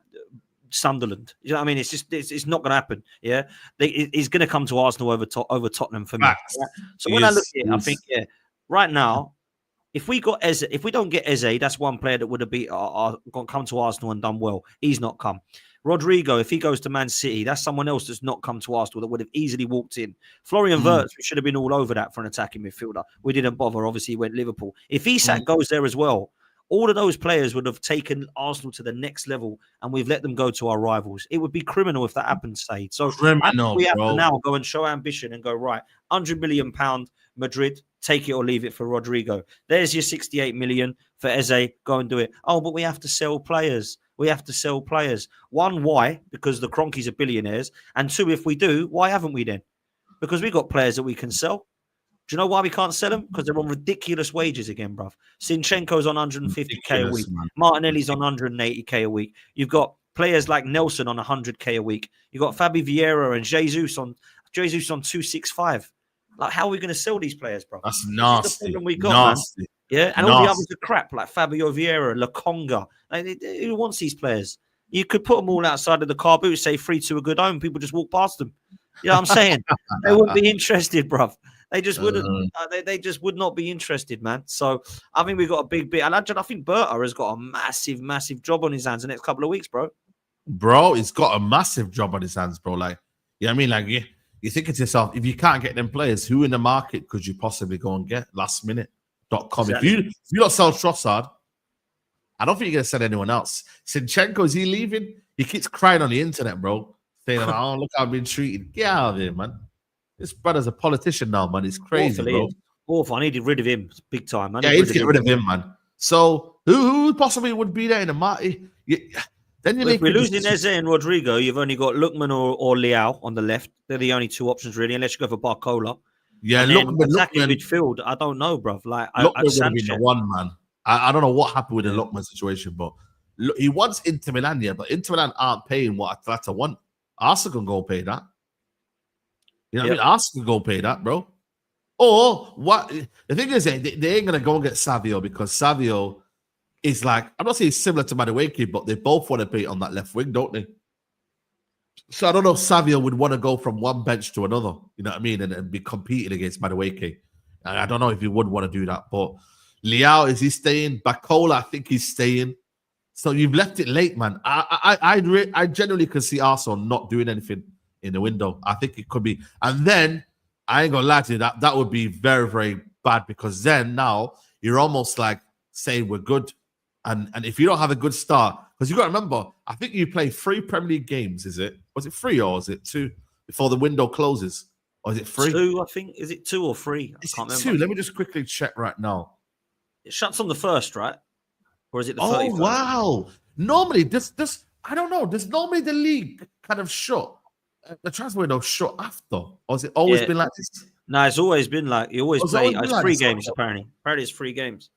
Sunderland. You know what I mean? It's just it's not going to happen. Yeah, he's going to come to Arsenal over Tottenham for me. Right? So when I look at it, I think right now, if we got Eze, if we don't get Eze, that's one player that would have come to Arsenal and done well. He's not come. Rodrigo, if he goes to Man City, that's someone else that's not come to Arsenal that would have easily walked in. Florian Wirtz, we should have been all over that for an attacking midfielder. We didn't bother. Obviously, he went Liverpool. If Isak goes there as well, all of those players would have taken Arsenal to the next level, and we've let them go to our rivals. It would be criminal if that happened, Said. So we have to now go and show ambition and go, right, £100 million Madrid, take it or leave it for Rodrigo. There's your 68 million for Eze. Go and do it. Oh, but we have to sell players. We have to sell players. One, why? Because the Cronkies are billionaires. And two, if we do, why haven't we then? Because we've got players that we can sell. Do you know why we can't sell them? Because they're on ridiculous wages again, bruv. Zinchenko's on 150k a week. Martinelli's on 180k a week. You've got players like Nelson on 100k a week. You've got Fabi Vieira and Jesus on 265. Like, how are we going to sell these players, bro? That's nasty. The problem we got, nasty. Man. Yeah, and all the others are crap, like Fabio Vieira, Lokonga. Like, who wants these players? You could put them all outside of the car boot, say 3 to a good home. People just walk past them. You know what I'm saying? They wouldn't be interested, bruv. They just wouldn't. They just would not be interested, man. So I think we've got a big bit. And I think Berta has got a massive, massive job on his hands the next couple of weeks, bro. Bro, he's got a massive job on his hands, bro. Like, you know what I mean? Like, you think to yourself, if you can't get them players, who in the market could you possibly go and get? Lastminute.com. Exactly. If you don't sell Trossard, I don't think you're going to sell anyone else. Zinchenko, is he leaving? He keeps crying on the internet, bro, saying, oh, look how I've been treated. Get out of here, man. This brother's a politician now, man. It's crazy, bro. Awful. I need to get rid of him big time. I need to get rid of him, man. So who possibly would be there in the market? Then if we're losing Eze and Rodrigo, you've only got Lookman or Leao on the left. They're the only two options, really, unless you go for Barcola. Yeah, Lookman midfield. I don't know, bruv. Like, Lookman would have been the one, man. I don't know what happened with the Lookman situation, but he wants Inter Milan, yeah, but Inter Milan aren't paying what Atlanta want. Arsenal can go pay that. You know what I mean? Arsenal can go pay that, bro. Or what? The thing is, they ain't gonna go and get Savio because Savio is like, I'm not saying similar to Madueke, but they both want to be on that left wing, don't they? So I don't know if Savio would want to go from one bench to another, you know what I mean, and be competing against Madueke. I don't know if he would want to do that, but Leao, is he staying? Bacola, I think he's staying. So you've left it late, man. I generally can see Arsenal not doing anything in the window. I think it could be. And then, I ain't going to lie to you, that would be very, very bad because then now you're almost like saying we're good. And if you don't have a good start, because you got to remember, I think you play 3 Premier League games. Was it 3 or is it 2 before the window closes? Or is it 3? 2, I think. Is it 2 or 3? I can't remember. 2. Let me just quickly check right now. It shuts on the 1st, right? Or is it the 31st? 31st? Oh, wow. Normally, this I don't know. Does normally the league kind of shut, the transfer window shut after? Or has it always been like this? No, it's always been like, you always play. It's like 3 games, apparently. Apparently, it's 3 games.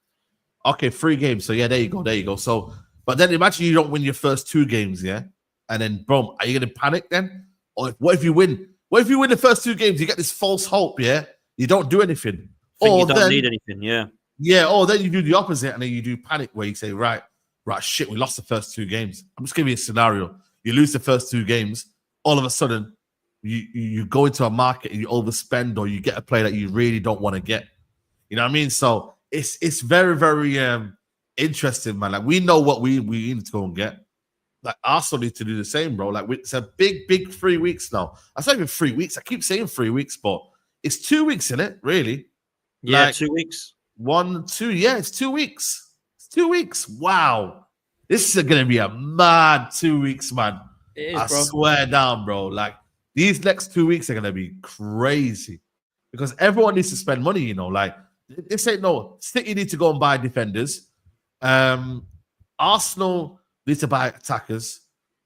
Okay, 3 games. So, yeah, there you go. So, but then imagine you don't win your first 2 games, yeah? And then, boom, are you going to panic then? Or what if you win? What if you win the first 2 games? You get this false hope, yeah? You don't do anything. Or you don't need anything, yeah. Yeah, or then you do the opposite and then you do panic where you say, right, shit, we lost the first 2 games. I'm just giving you a scenario. You lose the first 2 games, all of a sudden, you go into a market and you overspend or you get a player that you really don't want to get. You know what I mean? So it's very, very interesting, man. Like, we know what we need to go and get. Like, Arsenal need to do the same, bro. Like, it's a big 3 weeks now. That's not even 3 weeks. I keep saying 3 weeks, but it's 2 weeks, isn't it? Really? Yeah, like, 2 weeks. 1, 2. Yeah, it's 2 weeks. It's 2 weeks. Wow. This is going to be a mad 2 weeks, man. It is, I bro. swear down, bro. Like, these next 2 weeks are going to be crazy because everyone needs to spend money, you know. Like, this ain't no City need to go and buy defenders. Arsenal need to buy attackers.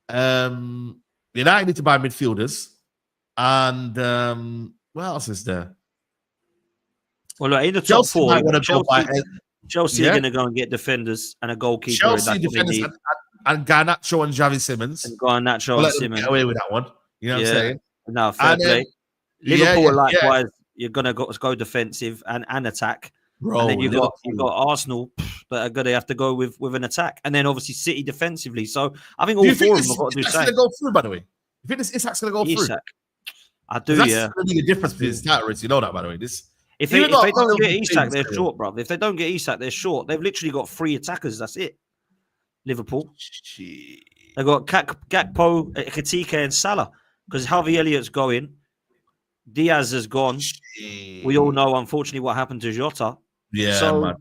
United need to buy midfielders. And what else is there? Well, look, in the top 4, Chelsea are going to go and get defenders and a goalkeeper. Chelsea defenders and Garnacho and Javi Simmons. And Garnacho and Simmons. Get away with that one. You know what I'm saying? No, fair play. Liverpool, likewise, you're going to go defensive and attack. Bro, and then you've got Arsenal that are going to have to go with an attack. And then obviously City defensively. So I think all 4 of them have got to do the same. Going to go through, by the way? You think this Isak's going to go through? I do, that's yeah. That's going to be the difference between starters. You know that, by the way. If they don't get Isak, they're short, bro. If they don't get Isak, they're short. They've literally got 3 attackers. That's it. Liverpool. They've got Gakpo, Ekitike, and Salah. Because Harvey Elliott's going. Diaz has gone. We all know, unfortunately, what happened to Jota. Yeah, so man.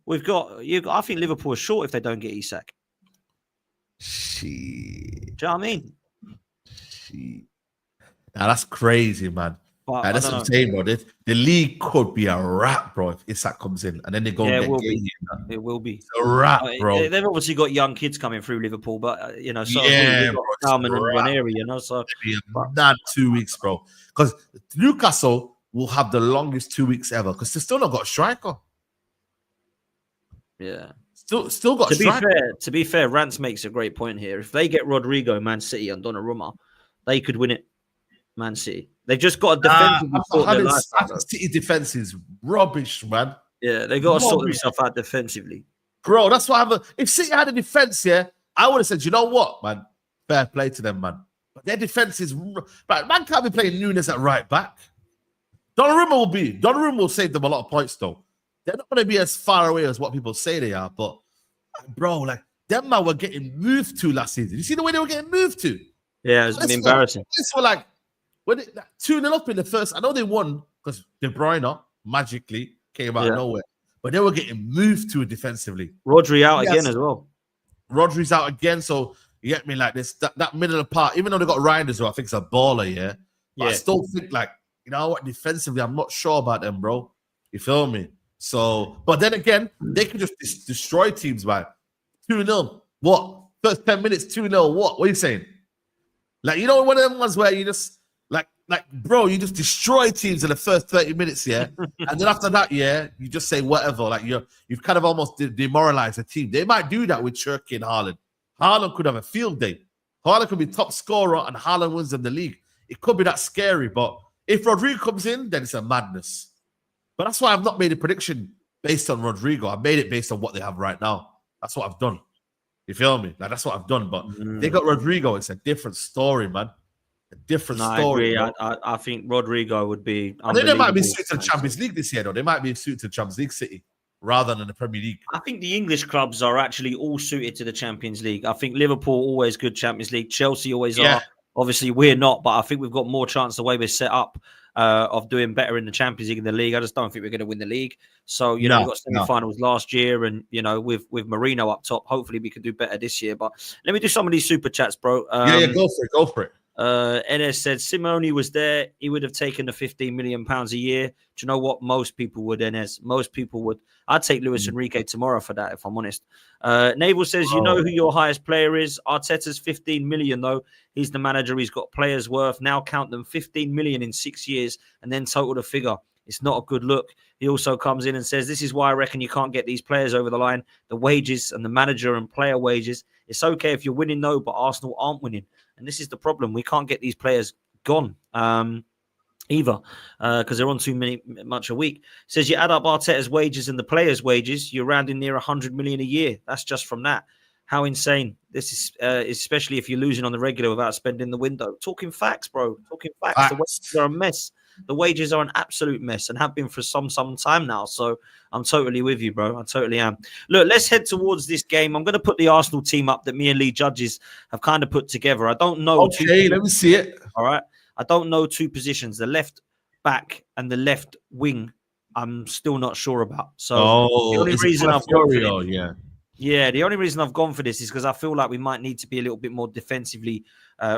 I think Liverpool are short if they don't get Isak. Do you know what I mean? Now, that's crazy, man. But that's what I'm saying, bro. The league could be a wrap, bro, if Isak comes in and then they go and get Gay. It will be. It's a wrap, bro. They've obviously got young kids coming through Liverpool, but so yeah, we've got Salman and Ranieri, so it'll be a mad 2 weeks, bro. Because Newcastle will have the longest 2 weeks ever because they still not got a striker. Yeah. Still got a striker. To be fair, Rance makes a great point here. If they get Rodrigo, Man City, and Donnarumma, they could win it. Man City. They've just got a defensive sort their life out. City defense is rubbish, man. Yeah, they got to sort themselves out defensively. Bro, that's what if City had a defense here, I would have said, you know what, man? Fair play to them, man. But their defense is right. Man can't be playing Nunes at right back. Donnarumma will save them a lot of points, though. They're not going to be as far away as what people say they are, but bro, like them man were getting moved to last season. You see the way they were getting moved to? Yeah, it's embarrassing. This were like when 2-0 up in the first. I know they won because De Bruyne magically came out of nowhere, but they were getting moved to it defensively. Rodri out again as well. Rodri's out again, so you get me like this. That middle of the park, even though they got Ryan as well, I think it's a baller, yeah. But I still think like, you know what, defensively, I'm not sure about them, bro. You feel me? So, but then again, they can just destroy teams by 2-0. What? First 10 minutes, 2-0. What are you saying? Like, you know, one of them ones where you just like, bro, you just destroy teams in the first 30 minutes, yeah? And then after that, yeah, you just say whatever. Like, you've kind of almost demoralized the team. They might do that with Cherky and Haaland. Haaland could have a field day. Haaland could be top scorer and Haaland wins them the league. It could be that scary, but if Rodrigo comes in, then it's a madness. But that's why I've not made a prediction based on Rodrigo. I've made it based on what they have right now. That's what I've done. You feel me? Like, that's what I've done. But they got Rodrigo. It's a different story, man. A different story. I agree. I think Rodrigo would be. I think they might be suited to the Champions League this year, though. They might be suited to the Champions League City rather than the Premier League. I think the English clubs are actually all suited to the Champions League. I think Liverpool always good Champions League. Chelsea always are. Obviously, we're not, but I think we've got more chance the way we're set up. of doing better in the Champions League and the league. I just don't think we're going to win the league. So, you know, we got semi-finals last year, and, you know, with Marino up top, hopefully we can do better this year. But let me do some of these super chats, bro. Yeah, go for it. NS said Simone was there, he would have taken the £15 million a year. Do you know what? Most people would, NS. Most people would. I'd take Luis Enrique tomorrow for that, if I'm honest. Naval says, you know who your highest player is? Arteta's 15 million, though. He's the manager. He's got players worth. Now count them 15 million in 6 years and then total the figure. It's not a good look. He also comes in and says, this is why I reckon you can't get these players over the line. The wages and the manager and player wages. It's okay if you're winning, though, but Arsenal aren't winning. And this is the problem. We can't get these players gone either because they're on too much a week. Says you add up Arteta's wages and the players' wages, you're rounding near 100 million a year. That's just from that. How insane. This is, especially if you're losing on the regular without spending the window. Talking facts, bro. Talking facts. The wages are a mess. The wages are an absolute mess and have been for some time now. So I'm totally with you, bro. I totally am. Look, let's head towards this game. I'm going to put the Arsenal team up that me and Lee Judges have kind of put together. I don't know. Okay, let me see it. All right. I don't know two positions, the left back and the left wing. I'm still not sure about. So the only reason I've gone for it, the only reason I've gone for this is because I feel like we might need to be a little bit more defensively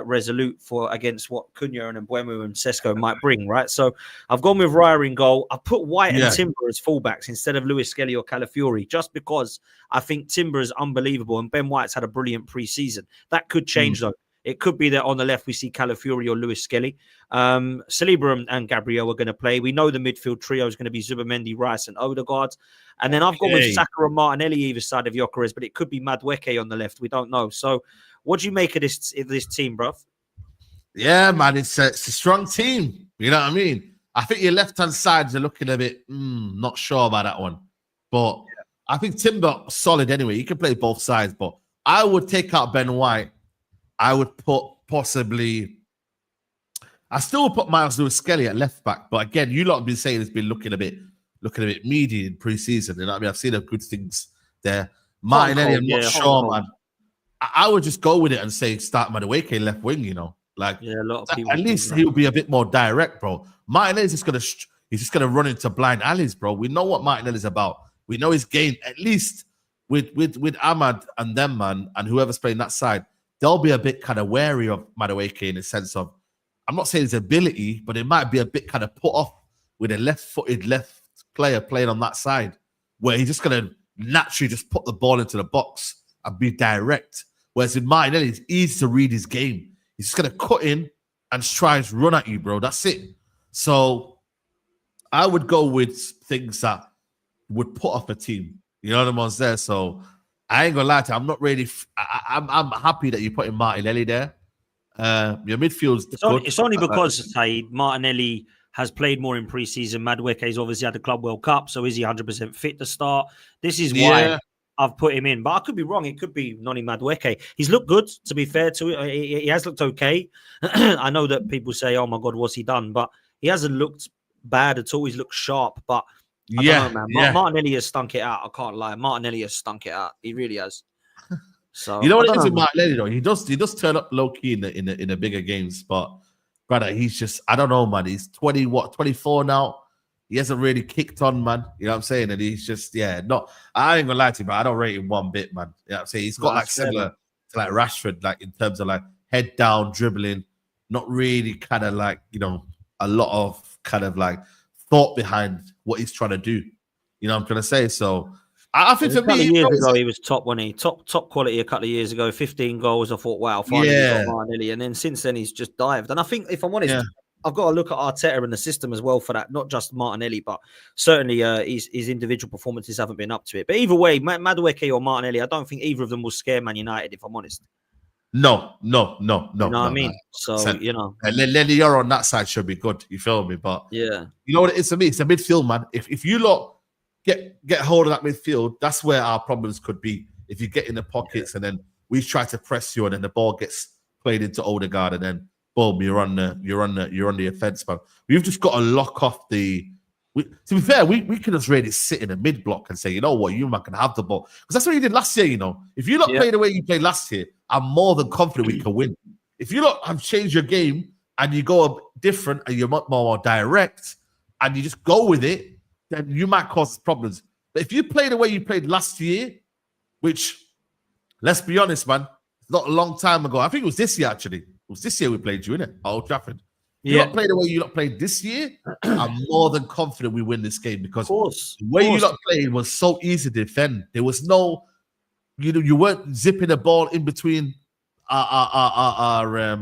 resolute against what Cunha and Mbeumo and Sesko might bring, right? So I've gone with Raya in goal. I put White and Timber as fullbacks instead of Lewis-Skelly or Calafiori, just because I think Timber is unbelievable and Ben White's had a brilliant pre-season. That could change though. It could be that on the left we see Calafiori or Lewis-Skelly. Saliba and Gabriel are going to play. We know the midfield trio is going to be Zubimendi, Rice, and Odegaard. And then I've gone with Saka and Martinelli either side of Gyokeres, but it could be Madueke on the left. We don't know. So what do you make of this team, bro? Yeah, man, it's a strong team. You know what I mean? I think your left-hand sides are looking a bit not sure about that one. But I think Timber solid anyway. He can play both sides. But I would take out Ben White. I would put possibly... I still would put Miles Lewis-Skelly at left back. But again, you lot have been saying it's been looking a bit meaty in pre-season. You know what I mean? I've seen the good things there. Martinelli, I'm not sure, man. I would just go with it and say start Madueke left wing, you know. Like, a lot of people at least he'll be a bit more direct, bro. Martinelli's just gonna run into blind alleys, bro. We know what Martinelli's about. We know his game. At least with Ahmad and them, man, and whoever's playing that side, they'll be a bit kind of wary of Madueke in the sense of, I'm not saying his ability, but it might be a bit kind of put off with a left-footed left player playing on that side, where he's just going to naturally just put the ball into the box and be direct. Whereas with Martinelli, it's easy to read his game. He's just going to cut in and try to run at you, bro. That's it. So I would go with things that would put off a team. You know what I'm there? So I ain't going to lie to you. I'm not really... I'm happy that you're putting Martinelli there. Your midfield's good. It's only because, Saeed, Martinelli has played more in pre-season. Madueke's obviously had the Club World Cup, so is he 100% fit to start? This is why I've put him in. But I could be wrong. It could be Noni Madueke. He's looked good, to be fair to it. He has looked okay. I know that people say, oh my God, what's he done? But he hasn't looked bad at all. He's looked sharp. But I don't know, man. Martinelli has stunk it out. I can't lie. Martinelli has stunk it out. He really has. So you know what it is with Martinelli, though? He does turn up low-key in the bigger games, but brother, he's just, I don't know, man. He's 24 now. He hasn't really kicked on, man. You know what I'm saying? And he's just, I ain't gonna lie to you, but I don't rate him one bit, man. You know what I'm saying? He's got like similar to like Rashford, like in terms of like head down, dribbling, not really kind of like, you know, a lot of kind of like thought behind what he's trying to do. You know what I'm trying to say? So I think for me, years ago he was top, wasn't he? Top quality a couple of years ago, 15 goals. I thought, wow, finally got Martinelli. And then since then he's just dived. And I think, if I'm honest, I've got to look at Arteta and the system as well for that. Not just Martinelli, but certainly his individual performances haven't been up to it. But either way, Madueke or Martinelli, I don't think either of them will scare Man United, if I'm honest. No. You know what I mean? So, you know. Lenny on that side should be good. You feel me? But you know what it is for me? It's a midfield, man. If you lot get hold of that midfield, that's where our problems could be. If you get in the pockets and then we try to press you and then the ball gets played into Odegaard and then boom, you're on the offense, man. We've just got to lock off to be fair, we can just really sit in a mid block and say, you know what, you man can have the ball. Because that's what you did last year, you know. If you not play the way you played last year, I'm more than confident we can win. If you not have changed your game and you go different and you're much more direct and you just go with it, then you might cause problems. But if you play the way you played last year, which, let's be honest, man, it's not a long time ago. I think it was this year, actually. It was this year we played you, innit? At Old Trafford. If you not play the way you not played this year, I'm more than confident we win this game because the way you not played was so easy to defend. There was no, you weren't zipping the ball in between our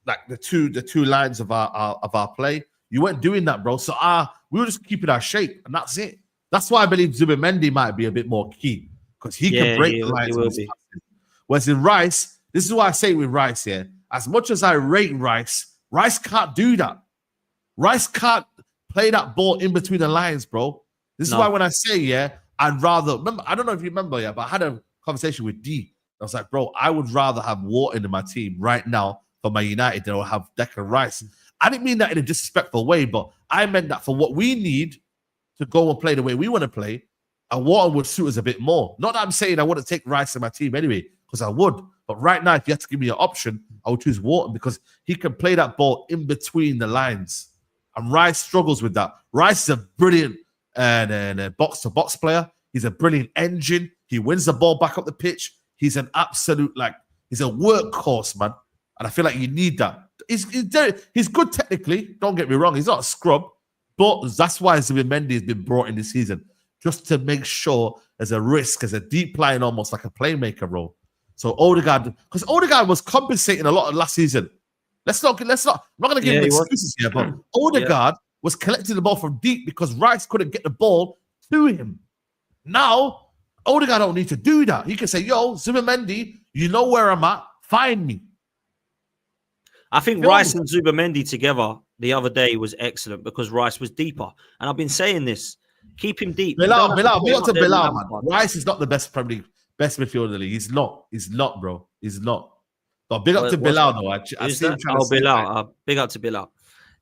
like the two lines of our play. You weren't doing that, bro. So we were just keeping our shape, and that's it. That's why I believe Zubimendi might be a bit more key because he can break the lines. Whereas in Rice, this is why I say with Rice here, as much as I rate Rice, Rice can't do that. Rice can't play that ball in between the lines, bro. This is why when I say, I'd rather, remember, I don't know if you remember, but I had a conversation with D. I was like, bro, I would rather have Wharton in my team right now for my United than I'll have Declan Rice. I didn't mean that in a disrespectful way, but I meant that for what we need to go and play the way we want to play, and Wharton would suit us a bit more. Not that I'm saying I wouldn't take Rice in my team anyway, because I would. But right now, if you had to give me an option, I would choose Wharton because he can play that ball in between the lines. And Rice struggles with that. Rice is a brilliant box-to-box player. He's a brilliant engine. He wins the ball back up the pitch. He's an absolute, he's a workhorse, man. And I feel like you need that. He's good technically. Don't get me wrong. He's not a scrub. But that's why Zubimendi has been brought in this season, just to make sure there's a risk, as a deep line, almost like a playmaker role. So Odegaard, because Odegaard was compensating a lot of last season. I'm not going to give him excuses here, but Odegaard was collecting the ball from deep because Rice couldn't get the ball to him. Now, Odegaard don't need to do that. He can say, yo, Zubimendi, you know where I'm at, find me. I think Rice and Zubimendi together the other day was excellent because Rice was deeper. And I've been saying this. Keep him deep. Bilal, man. Rice is not the best midfielder in the league. He's not, bro. He's not. But big up to Bilal, though. I see him trying to say Bilal. Big up to Bilal.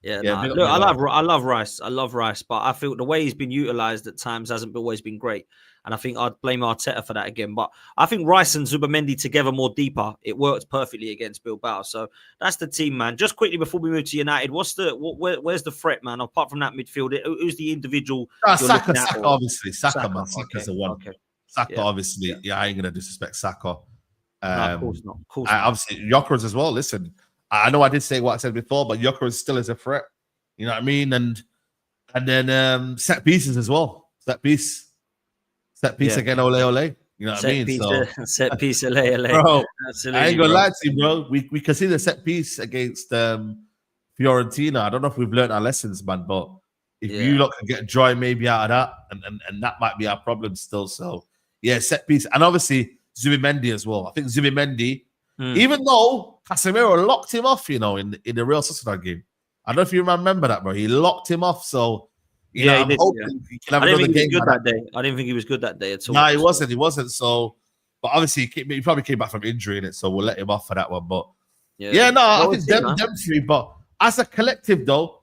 Look, I love Rice. I love Rice, but I feel the way he's been utilized at times hasn't always been great. And I think I'd blame Arteta for that again. But I think Rice and Zubimendi together more deeper, it worked perfectly against Bilbao. So that's the team, man. Just quickly before we move to United, where's the threat, man? Apart from that midfield, who's the individual? Saka, obviously. Saka, man. Saka's the one. Okay. Saka, obviously. Yeah, I ain't going to disrespect Saka. No, of course not. Obviously, Gyokeres as well. Listen, I know I did say what I said before, but Gyokeres still is a threat. You know what I mean? And then set pieces as well. Set piece again, ole ole. You know what I mean? Set piece, ole ole. Bro, absolutely, I ain't gonna lie to you, bro. We can see the set piece against Fiorentina. I don't know if we've learned our lessons, man, but if you lot can get joy maybe out of that, and that might be our problem still. So yeah, set piece, and obviously Zubimendi as well. I think Zubimendi, even though Casemiro locked him off, in the Real Sociedad game. I don't know if you remember that, bro. He locked him off, so. He can have I didn't think he was good that day. I didn't think he was good that day at all. No, he wasn't. So, but obviously, he probably came back from injury in it, so we'll let him off for that one. But I think them three. But as a collective, though,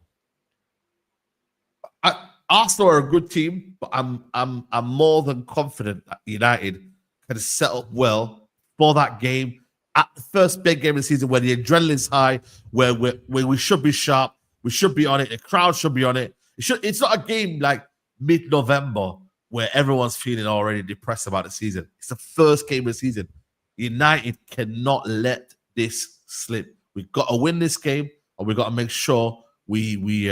Arsenal are a good team. But I'm more than confident that United can set up well for that game at the first big game of the season, where the adrenaline's high, where we should be sharp, we should be on it, the crowd should be on it. It's not a game like mid-November where everyone's feeling already depressed about the season. It's the first game of the season. United cannot let this slip. We've got to win this game, and we've got to make sure we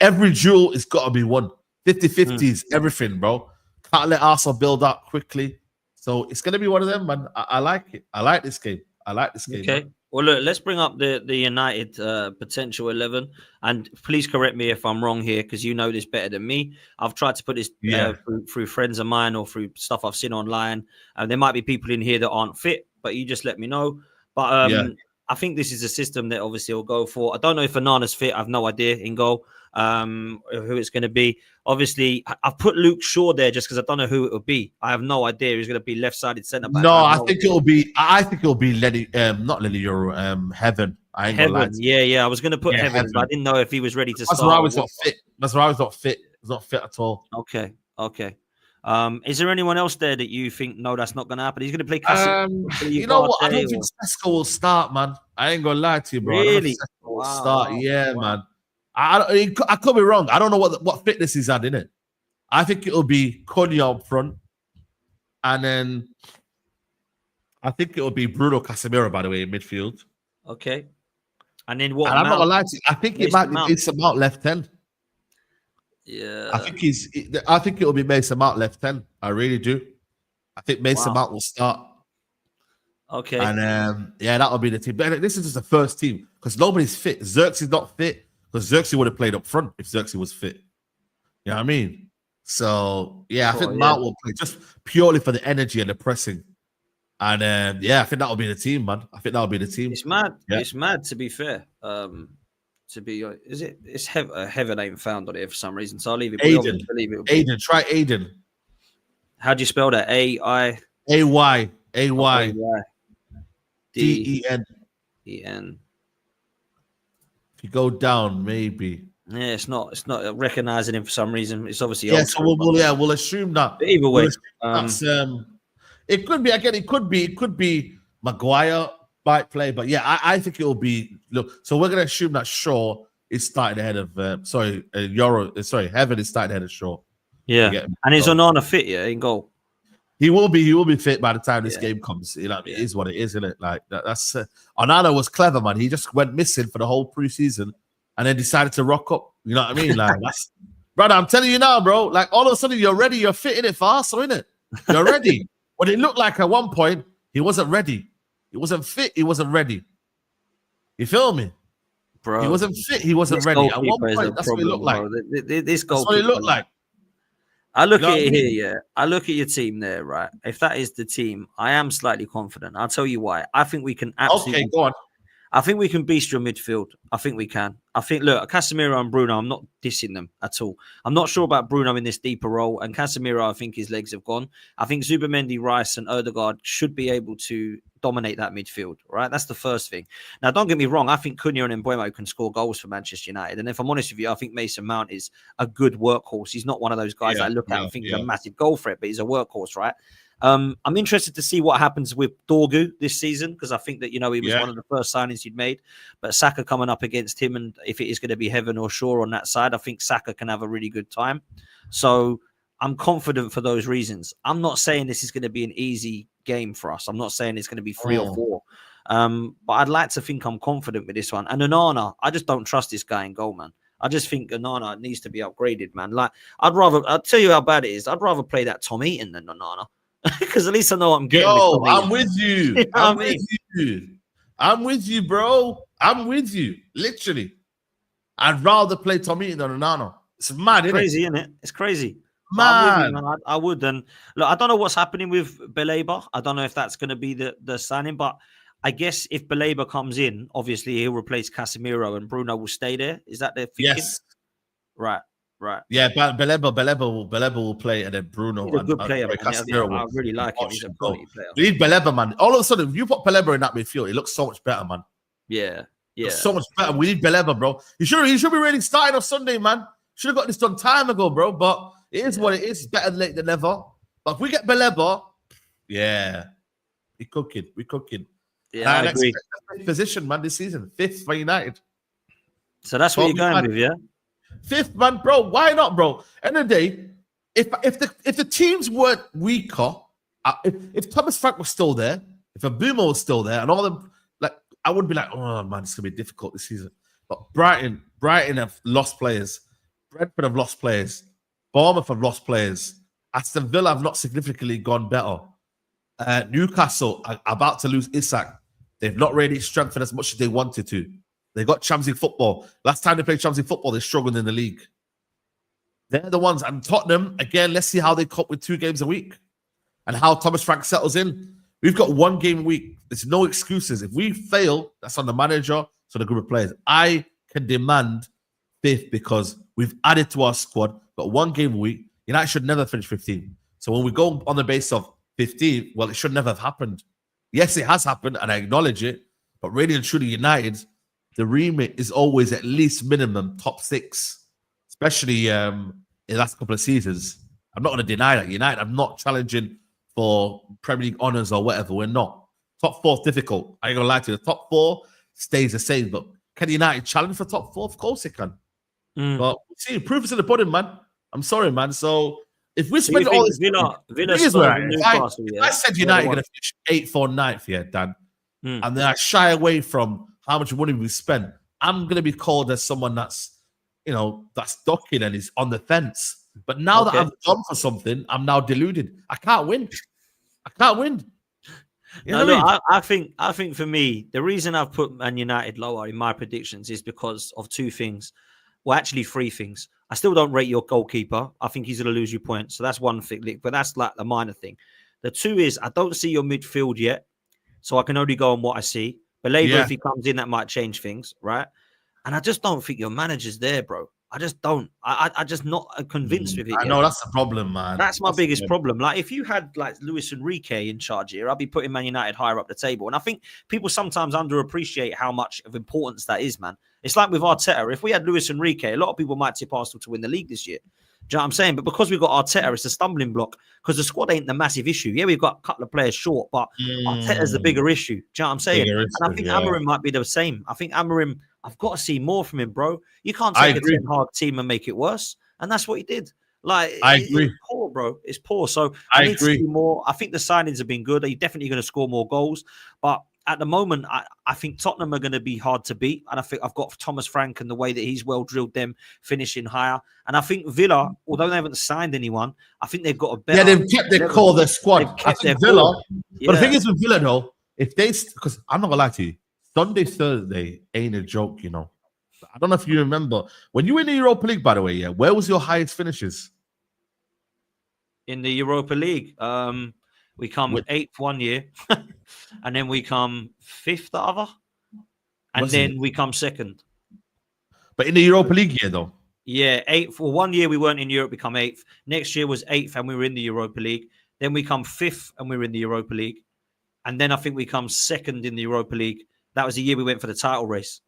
every duel has got to be won. 50-50s, everything, bro. Can't let Arsenal build up quickly. So it's going to be one of them, man. I like it. I like this game. Okay. Man. Well, look, let's bring up the United potential 11. And please correct me if I'm wrong here, because you know this better than me. I've tried to put this through friends of mine or through stuff I've seen online. And there might be people in here that aren't fit, but you just let me know. But I think this is a system that obviously will go for. I don't know if Onana's fit. I have no idea in goal who it's going to be. Obviously, I've put Luke Shaw there just because I don't know who it will be. I have no idea who's going to be left-sided centre back. No, I think it'll be Lenny, not Lenny Euro, Heaven. I ain't gonna lie. Yeah. I was going to put Heaven, but I didn't know if he was ready to start. That's why I was not fit. He's not fit at all. Okay. Is there anyone else there that you think, no, that's not going to happen? He's going to play Casemiro. You know what? I don't think Sesko will start, man. I ain't going to lie to you, bro. Really? I don't know if Sesko will start. Yeah, man. I could be wrong. I don't know what fitness he's had in it. I think it'll be Cunha up front. And then I think it'll be Bruno Casemiro, by the way, in midfield. Okay. And then what? And I'm not going to lie to you. I think it might be Mason Mount left 10. Yeah. I think it'll be Mason Mount left 10. I really do. I think Mason Mount will start. Okay. And that'll be the team. But this is just the first team because nobody's fit. Xerxes not fit because Xerxes would have played up front if Xerxes was fit. You know what I mean? So I think Mount will play just purely for the energy and the pressing. And I think that'll be the team, man. I think that'll be the team. It's mad. Yeah. It's mad, to be fair. It's Heaven ain't found on it for some reason, so I'll leave it. Aiden, try Aiden. How do you spell that? A-I? A-Y. D-E-N. If you go down, maybe. Yeah, it's not recognizing him for some reason. It's obviously we'll assume that. But either way, it could be again. It could be Maguire might play, but I think it will be. Look, so we're gonna assume that Shaw is starting ahead of Heaven is starting ahead of Shaw. Yeah, and is Onana fit? Yeah, in goal. He will be fit by the time this game comes. You know, it is what it is, isn't it? Like that's Onana was clever, man. He just went missing for the whole preseason, and then decided to rock up. You know what I mean? Like that's, brother. I'm telling you now, bro. Like all of a sudden you're ready. You're fit in it fast, so innit? You're ready. But it looked like at one point he wasn't ready. He wasn't fit. He wasn't ready. You feel me? Bro, he wasn't fit. He wasn't ready. At one point, that's what it looked like. This goal. That's what it looked like. I look at it here, yeah. I look at your team there, right? If that is the team, I am slightly confident. I'll tell you why. I think we can absolutely. Okay, go on. I think we can beast your midfield. I think we can. I think, look, Casemiro and Bruno, I'm not dissing them at all. I'm not sure about Bruno in this deeper role. And Casemiro, I think his legs have gone. I think Zubimendi, Rice, and Odegaard should be able to dominate that midfield, right? That's the first thing. Now, don't get me wrong. I think Cunha and Mbeumo can score goals for Manchester United. And if I'm honest with you, I think Mason Mount is a good workhorse. He's not one of those guys I look at and think he's a massive goal threat, but he's a workhorse, right? I'm interested to see what happens with Dorgu this season because I think that, he was one of the first signings he'd made. But Saka coming up against him, and if it is going to be Heaven or Shaw on that side, I think Saka can have a really good time. So I'm confident for those reasons. I'm not saying this is going to be an easy game for us. I'm not saying it's going to be 3 or 4. But I'd like to think I'm confident with this one. And Onana, I just don't trust this guy in goal, man. I just think Onana needs to be upgraded, man. Like, I'll tell you how bad it is. I'd rather play that Tom Eaton than Onana. Because at least I know what I'm getting. Yo, I'm with you. I'm with you. I'm with you, bro. I'm with you. Literally. I'd rather play Tom Eaton than Onana. It's mad, crazy, isn't it? It's crazy. Man. I would. And look, I don't know what's happening with Baleba. I don't know if that's going to be the signing, but I guess if Baleba comes in, obviously he'll replace Casemiro and Bruno will stay there. Is that their thinking? Yes. Right. Yeah, but Baleba will play, and then Bruno. He's a good player. I really like him. He's a quality player. We need Baleba, man. All of a sudden, if you put Baleba in that midfield, it looks so much better, man. Yeah. So much better. We need Baleba, bro. He should be really starting on Sunday, man. Should have got this done time ago, bro. But it is what it is. It's better late than never. But if we get Baleba, we cooking. Yeah, I agree. Fifth position, man, this season. 5th for United. So that's what you're going with, yeah? 5th, man, bro. Why not, bro? End of the day, if the teams weren't weaker, if Thomas Frank was still there, if Mbeumo was still there, and all them, like, I would be like, oh man, it's gonna be difficult this season. But Brighton have lost players. Brentford have lost players. Bournemouth have lost players. Aston Villa have not significantly gone better. Newcastle are about to lose Isak. They've not really strengthened as much as they wanted to. They got Champions League football. Last time they played Champions League football, they struggled in the league. They're the ones. And Tottenham, again, let's see how they cope with 2 games a week and how Thomas Frank settles in. We've got 1 game a week. There's no excuses. If we fail, that's on the manager, so the group of players. I can demand 5th because we've added to our squad, got 1 game a week. United should never finish 15. So when we go on the base of 15, well, it should never have happened. Yes, it has happened, and I acknowledge it. But really and truly, United, the remit is always at least minimum top 6, especially in the last couple of seasons. I'm not going to deny that. United, I'm not challenging for Premier League honours or whatever. We're not. Top 4 is difficult. I ain't going to lie to you. The top 4 stays the same. But can United challenge for top 4? Of course it can. But see, proof is in the pudding, man. I'm sorry, man. So if we spend all this, Villa if I said United going to finish 8th or 9th, yeah, Dan, and then I shy away from how much money we spent, I'm going to be called as someone that's, that's ducking and is on the fence. But now that I've gone for something, I'm now deluded. I can't win. I think for me, the reason I've put Man United lower in my predictions is because of 2 things. Well, actually 3 things. I still don't rate your goalkeeper. I think he's going to lose you points. So that's one thing, but that's like a minor thing. The 2 is I don't see your midfield yet. So I can only go on what I see. But later, if he comes in, that might change things, right? And I just don't think your manager's there, bro. I just don't. I just not convinced with it. I know that's the problem, man. That's my biggest problem. Like if you had like Luis Enrique in charge here, I'd be putting Man United higher up the table. And I think people sometimes underappreciate how much of importance that is, man. It's like with Arteta. If we had Luis Enrique, a lot of people might tip Arsenal to win the league this year. Do you know what I'm saying? But because we've got Arteta, it's a stumbling block because the squad ain't the massive issue. Yeah, we've got a couple of players short, but Arteta's the bigger issue. Do you know what I'm saying? And I think Amorim might be the same. I think Amorim, I've got to see more from him, bro. You can't take a Ten Hag team and make it worse. And that's what he did. Like, I agree. It's poor, bro. It's poor. So I need to see more. I think the signings have been good. He's definitely going to score more goals. But at the moment, I think Tottenham are going to be hard to beat. And I think I've got Thomas Frank and the way that he's well drilled them finishing higher. And I think Villa, although they haven't signed anyone, I think they've got a better... Yeah, they've kept their core, their squad. I think Villa... But the thing is with Villa, though, if they... Because I'm not going to lie to you. Sunday, Thursday ain't a joke, I don't know if you remember. When you were in the Europa League, by the way, where was your highest finishes? In the Europa League, we come 8th one year, and then we come 5th the other, and then we come 2nd. But in the Europa League year, though? Yeah, 8th. For 1 year, we weren't in Europe, we come 8th. Next year was 8th, and we were in the Europa League. Then we come 5th, and we were in the Europa League. And then I think we come 2nd in the Europa League. That was the year we went for the title race.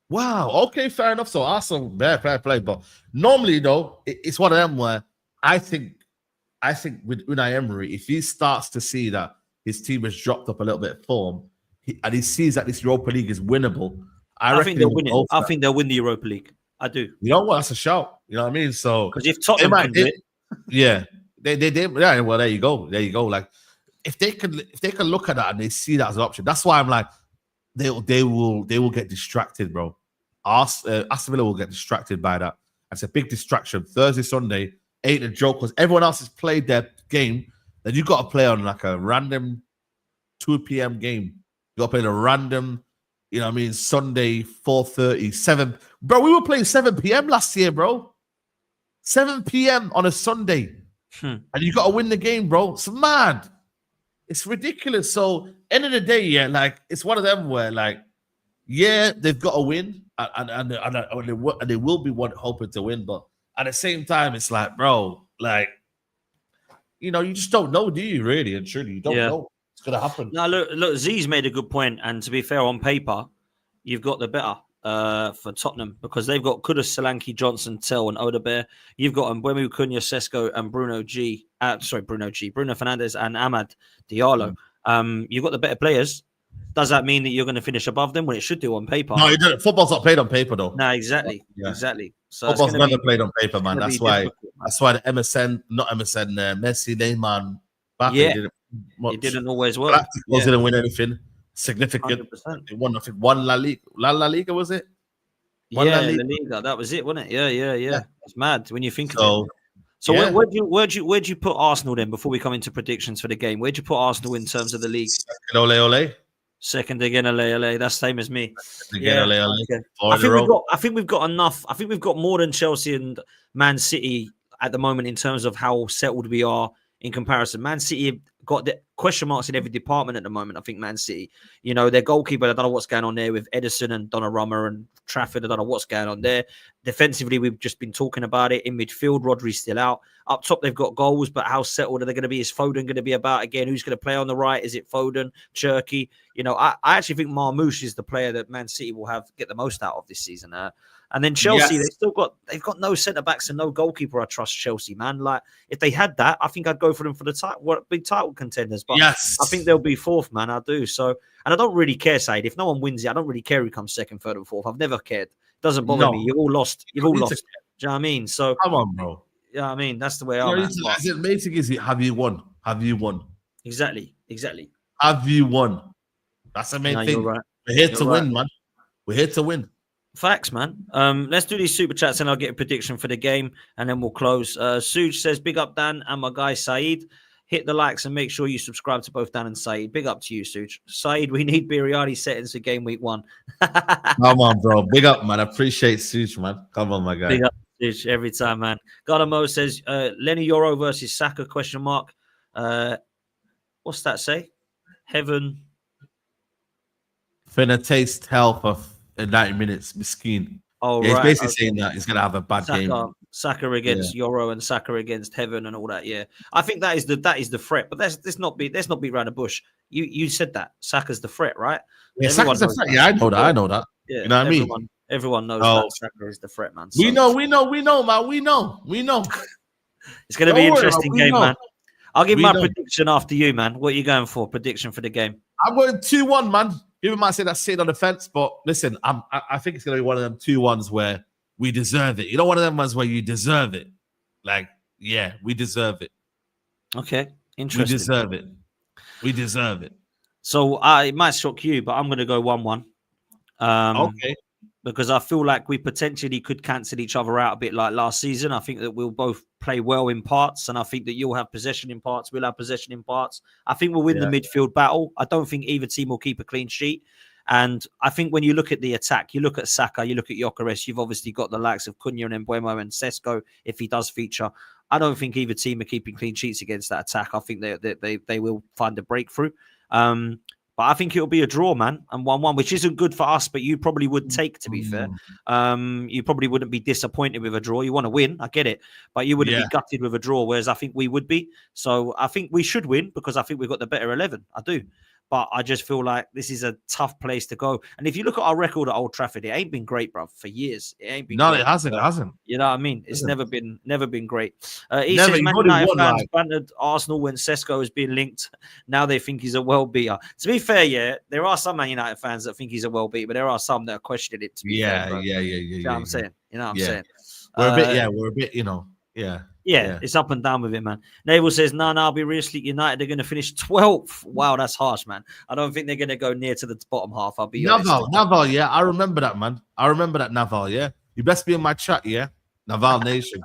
Wow. Okay, fair enough. So awesome. Fair play. But normally, though, it's one of them where I think with Unai Emery, if he starts to see that his team has dropped up a little bit of form, and he sees that this Europa League is winnable, I think they'll win it. I think they'll win the Europa League. I do. You know what? That's a shout. You know what I mean? So because if Tottenham can do it, yeah. Well, there you go. Like if they can look at that and they see that as an option, that's why I'm like, they will get distracted, bro. Aston Villa will get distracted by that. That's a big distraction. Thursday, Sunday ain't a joke because everyone else has played their game. Then you got to play on like a random 2 p.m. game. You got to play a random, Sunday 4:30, 7. Bro, we were playing 7 p.m. last year, bro. 7 p.m. on a Sunday, and you got to win the game, bro. It's mad. It's ridiculous. So end of the day, like it's one of them where like, they've got to win, and they will be hoping to win, but at the same time, it's like, bro, like, you just don't know, do you? Really and truly, you don't know what's gonna happen. No, look, Z's made a good point, and to be fair, on paper, you've got the better for Tottenham because they've got Kudus, Solanke, Johnson, Tell, and Odebear. You've got Mbeumo, Cunha, Sesko, and Bruno Fernandes, and Ahmad Diallo. You've got the better players. Does that mean that you're going to finish above them? Well, it should do on paper. No, football's not played on paper, though. No, exactly. Exactly. So football's never played on paper, man. That's why the Messi, Neymar, Mbappe it didn't always work. Didn't win anything significant. 100%. They won, I think, one La Liga, was it? La Liga. That was it, wasn't it? Yeah. It's mad when you think of it. So where'd you put Arsenal then before we come into predictions for the game? Where'd you put Arsenal in terms of the league? Second again, ole. That's same as me. Okay. I think we've got enough. I think we've got more than Chelsea and Man City at the moment in terms of how settled we are in comparison. Man City got question marks in every department at the moment. I think Man City, you know, their goalkeeper, I don't know what's going on there with Edison and Donnarumma and Trafford. I don't know what's going on there. Defensively, we've just been talking about it. In midfield, Rodri's still out. Up top, they've got goals, but how settled are they going to be? Is Foden going to be about again? Who's going to play on the right? Is it Foden, Cherky? You know, I actually think Marmoush is the player that Man City will get the most out of this season. And then Chelsea, they've got no centre backs and no goalkeeper. I trust Chelsea, man. Like if they had that, I think I'd go for them for the title, big title contenders. But I think they'll be fourth, man. I do. So, and I don't really care, Said. If no one wins it, I don't really care who comes second, third, and fourth. I've never cared. It doesn't bother me. You've all lost. You've all lost. Do you know what I mean? So come on, bro. Yeah, I mean that's the way I'm at. Basic is it? Have you won? Have you won? Exactly. Have you won? That's the main thing. Right. We're here to win, man. We're here to win. Facts, man. Let's do these super chats and I'll get a prediction for the game and then we'll close. Suj says, big up Dan and my guy Saeed. Hit the likes and make sure you subscribe to both Dan and Saeed. Big up to you, Suj. Saeed, we need Biryani settings for game week 1. Come on, bro. Big up, man. I appreciate Suj, man. Come on, my guy. Big up, Suj, every time, man. Garamo says, Lenny Yoro versus Saka, question mark. What's that say? Heaven. Finna taste hell for 90 minutes, Miskeen. Oh, yeah, right. He's basically saying that he's going to have a bad game. Saka against Yoro and Saka against Heaven and all that. Yeah, I think that is the threat. But let's not beat around the bush. You said that Saka's the threat, right? Yeah, Saka's the threat. Yeah, I know that. Yeah, you know what I mean? Everyone knows that Saka is the threat, man. So. We know, man. We know. It's going to be an interesting game, man. I'll give my prediction after you, man. What are you going for? Prediction for the game? I'm going 2-1, man. People might say that's sitting on the fence, but listen, I think it's going to be one of them 2-1s where we deserve it. You know, one of them ones where you deserve it. Like, yeah, we deserve it. Okay, interesting. We deserve it. So it might shock you, but I'm going to go 1-1. Okay. Because I feel like we potentially could cancel each other out a bit like last season. I think that we'll both play well in parts, and I think that you'll have possession in parts, we'll have possession in parts. I think we'll win the midfield battle. I don't think either team will keep a clean sheet. And I think when you look at the attack, you look at Saka, you look at Gyokeres, you've obviously got the likes of Cunha and Mbeumo and Sesko, if he does feature. I don't think either team are keeping clean sheets against that attack. I think they will find a breakthrough. But I think it'll be a draw, man, and 1-1, which isn't good for us, but you probably would take, to be fair. You probably wouldn't be disappointed with a draw. You want to win, I get it, but you wouldn't be gutted with a draw, whereas I think we would be. So I think we should win because I think we've got the better 11. I do. But I just feel like this is a tough place to go. And if you look at our record at Old Trafford, it ain't been great, bro, for years. It ain't been. No, great. It hasn't. You know what I mean? It's never been great. He says Man United fans bantered Arsenal when Sesko has been linked. Now they think he's a world beater. To be fair, there are some Man United fans that think he's a world beater, but there are some that are questioning it. To be fair, bro. You know what I'm saying? You know what I'm saying? We're a bit, Yeah, it's up and down with it, man. Naval says, no, I'll be real. United, they're going to finish 12th. Wow, that's harsh, man. I don't think they're going to go near to the bottom half. I'll be honest. Naval, yeah. I remember that, man. I remember that, Naval, yeah. You best be in my chat, yeah? Naval Nation.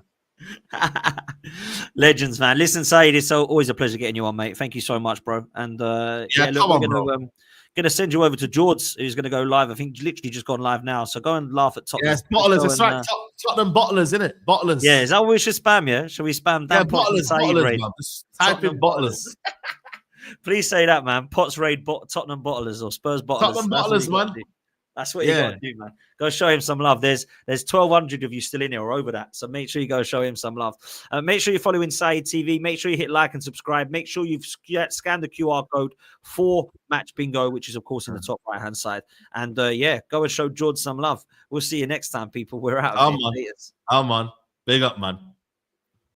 Legends, man. Listen, Saeed, it's always a pleasure getting you on, mate. Thank you so much, bro. And look, we're going to send you over to George, who's going to go live. I think literally just gone live now. So go and laugh at Tottenham. Yes, Bottlers. It's right. Tottenham Bottlers, isn't it? Bottlers. Yeah, is that what we should spam, yeah? Shall we spam Dan Bottlers, man. Just type in Bottlers. Please say that, man. Potts raid Tottenham Bottlers or Spurs Bottlers. Tottenham Bottlers, man. That's what you got to do, man. Go show him some love. There's 1,200 of you still in here or over that. So make sure you go show him some love. Make sure you follow Inside TV. Make sure you hit like and subscribe. Make sure you've scanned the QR code for Match Bingo, which is, of course, in the top right-hand side. And, go and show George some love. We'll see you next time, people. We're out. I'm on. Big up, man.